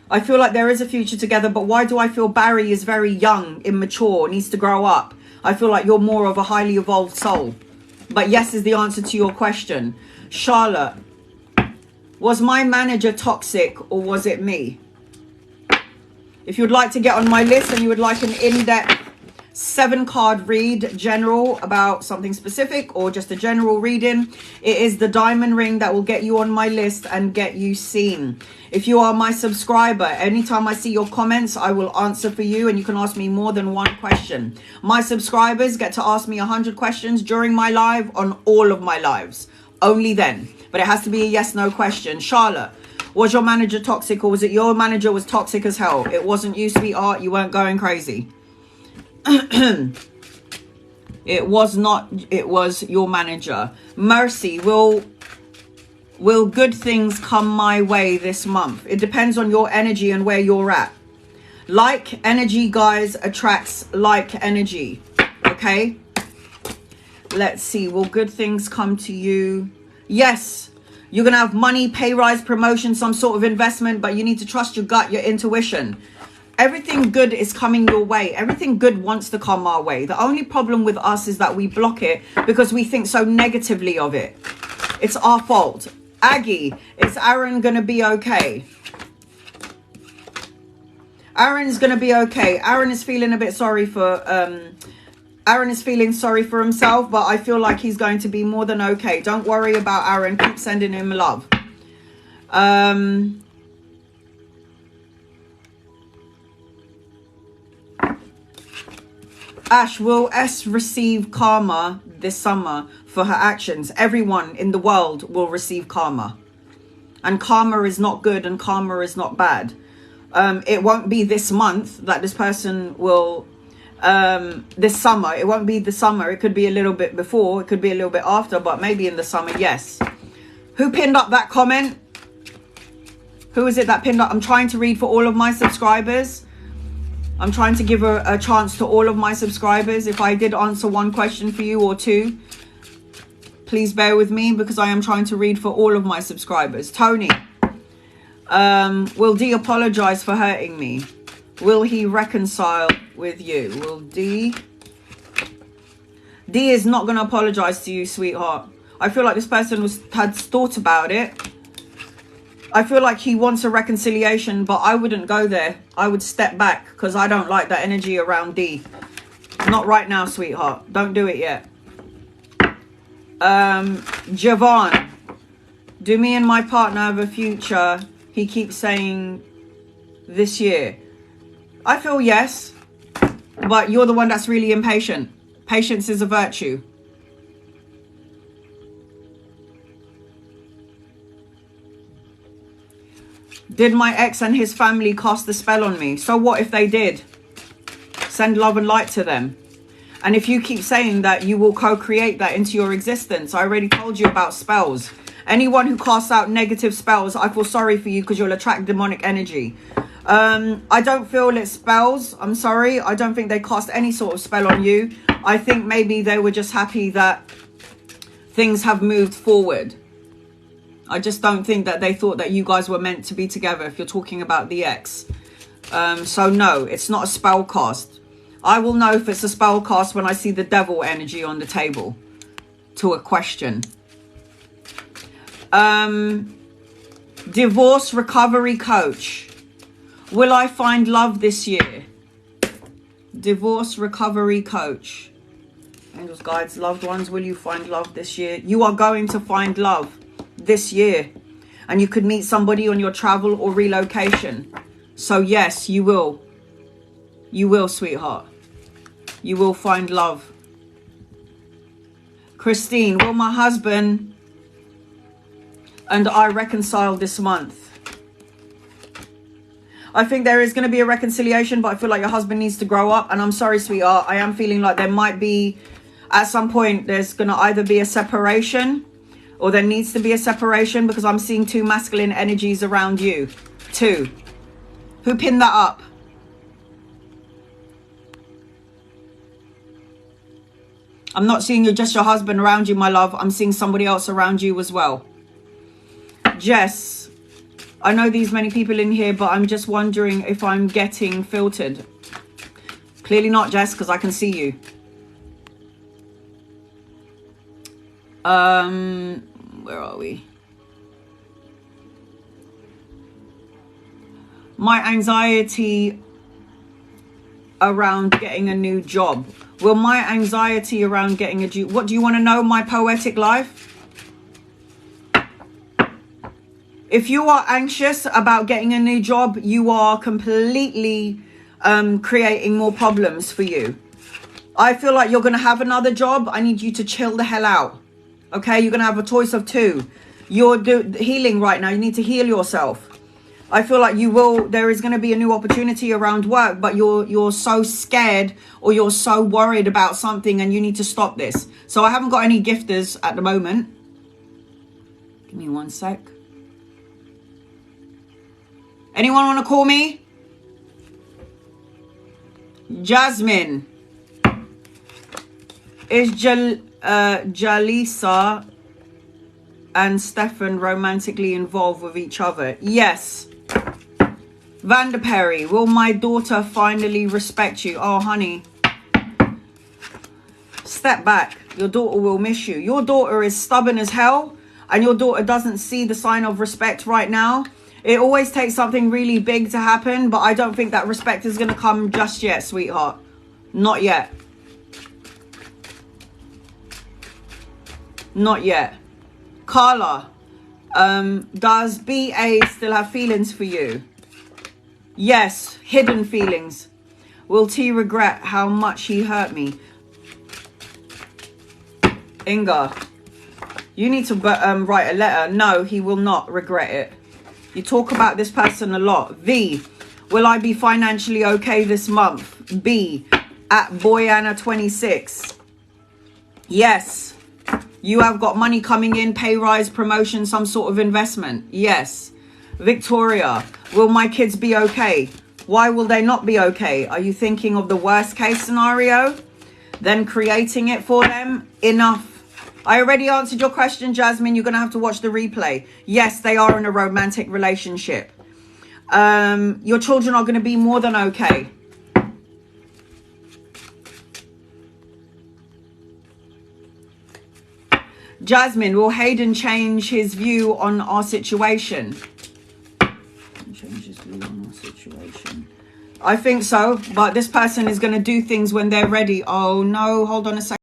I feel like there is a future together, but why do I feel Barry is very young, immature, needs to grow up? I feel like you're more of a highly evolved soul. But yes is the answer to your question. Charlotte, was my manager toxic or was it me? If you'd like to get on my list and you would like an in-depth 7-card read, general, about something specific or just a general reading, it is the diamond ring that will get you on my list and get you seen. If you are my subscriber, anytime I see your comments, I will answer for you, and you can ask me more than one question. My subscribers get to ask me 100 questions during my live on all of my lives. Only then. But it has to be a yes/no question. Charlotte, was your manager toxic or was it your manager was toxic as hell? It wasn't you, sweetheart. You weren't going crazy. It was not. It was your manager. Mercy, will good things come my way this month? It depends on your energy and where you're at. Like energy, guys, attracts like energy. Okay? Let's see. Will good things come to you? Yes. You're going to have money, pay rise, promotion, some sort of investment, but you need to trust your gut, your intuition. Everything good is coming your way. Everything good wants to come our way. The only problem with us is that we block it because we think so negatively of it. It's our fault. Aggie, is Aaron going to be okay? Aaron's going to be okay. Aaron is feeling a bit sorry for... Aaron is feeling sorry for himself, but I feel like he's going to be more than okay. Don't worry about Aaron. Keep sending him love. Ash, will S receive karma this summer for her actions? Everyone in the world will receive karma. And karma is not good and karma is not bad. It won't be this month that this person will... this summer. It won't be the summer. It could be a little bit before. It could be a little bit after. But maybe in the summer, yes. Who pinned up that comment? Who is it that pinned up? I'm trying to read for all of my subscribers. I'm trying to give a chance to all of my subscribers. If I did answer one question for you or two, please bear with me because I am trying to read for all of my subscribers. Tony, will D apologize for hurting me? Will he reconcile with you? Will D is not going to apologize to you, sweetheart. I feel like this person had thought about it. I feel like he wants a reconciliation, but I wouldn't go there. I would step back because I don't like that energy around D. Not right now, sweetheart. Don't do it yet. Javon, do me and my partner have a future? He keeps saying this year. I feel yes, but you're the one that's really impatient. Patience is a virtue. Did my ex and his family cast a spell on me? So what if they did? Send love and light to them. And if you keep saying that you will co-create that into your existence, I already told you about spells. Anyone who casts out negative spells, I feel sorry for you because you'll attract demonic energy. I don't feel it's spells. I'm sorry. I don't think they cast any sort of spell on you. I think maybe they were just happy that things have moved forward. I just don't think that they thought that you guys were meant to be together if you're talking about the ex. So no, it's not a spell cast. I will know if it's a spell cast when I see the devil energy on the table to a question. Divorce recovery coach. Will I find love this year? Divorce recovery coach. Angels, guides, loved ones, will you find love this year? You are going to find love this year. And you could meet somebody on your travel or relocation. So yes, you will. You will, sweetheart. You will find love. Christine, will my husband and I reconcile this month? I think there is going to be a reconciliation, but I feel like your husband needs to grow up. And I'm sorry, sweetheart. I am feeling like there might be, at some point, there's going to either be a separation or there needs to be a separation because I'm seeing two masculine energies around you. Two. Who pinned that up? I'm not seeing you just your husband around you, my love. I'm seeing somebody else around you as well. Jess, I know these many people in here, but I'm just wondering if I'm getting filtered. Clearly not, Jess, because I can see you. Where are we? My anxiety around getting a new job. Will my anxiety around getting a job... What do you want to know? My poetic life? If you are anxious about getting a new job, you are completely creating more problems for you. I feel like you're going to have another job. I need you to chill the hell out. Okay? You're going to have a choice of two. You're healing right now. You need to heal yourself. I feel like you will, there is going to be a new opportunity around work, but you're so scared or you're so worried about something and you need to stop this. So I haven't got any gifters at the moment. Give me one sec. Anyone want to call me? Jasmine. Is Jalisa and Stefan romantically involved with each other? Yes. Vanderperry, will my daughter finally respect you? Oh, honey. Step back. Your daughter will miss you. Your daughter is stubborn as hell, and your daughter doesn't see the sign of respect right now. It always takes something really big to happen, but I don't think that respect is going to come just yet, sweetheart. Not yet. Not yet. Carla, does BA still have feelings for you? Yes, hidden feelings. Will T regret how much he hurt me? Inga, you need to write a letter. No, he will not regret it. You talk about this person a lot. V, will I be financially okay this month? B, at Boyana26. Yes. You have got money coming in, pay rise, promotion, some sort of investment. Yes. Victoria, will my kids be okay? Why will they not be okay? Are you thinking of the worst case scenario? Then creating it for them? Enough. I already answered your question, Jasmine. You're going to have to watch the replay. Yes, they are in a romantic relationship. Your children are going to be more than okay. Jasmine, will Hayden change his view on our situation? Change his view on our situation. I think so, but this person is going to do things when they're ready. Oh no, hold on a second.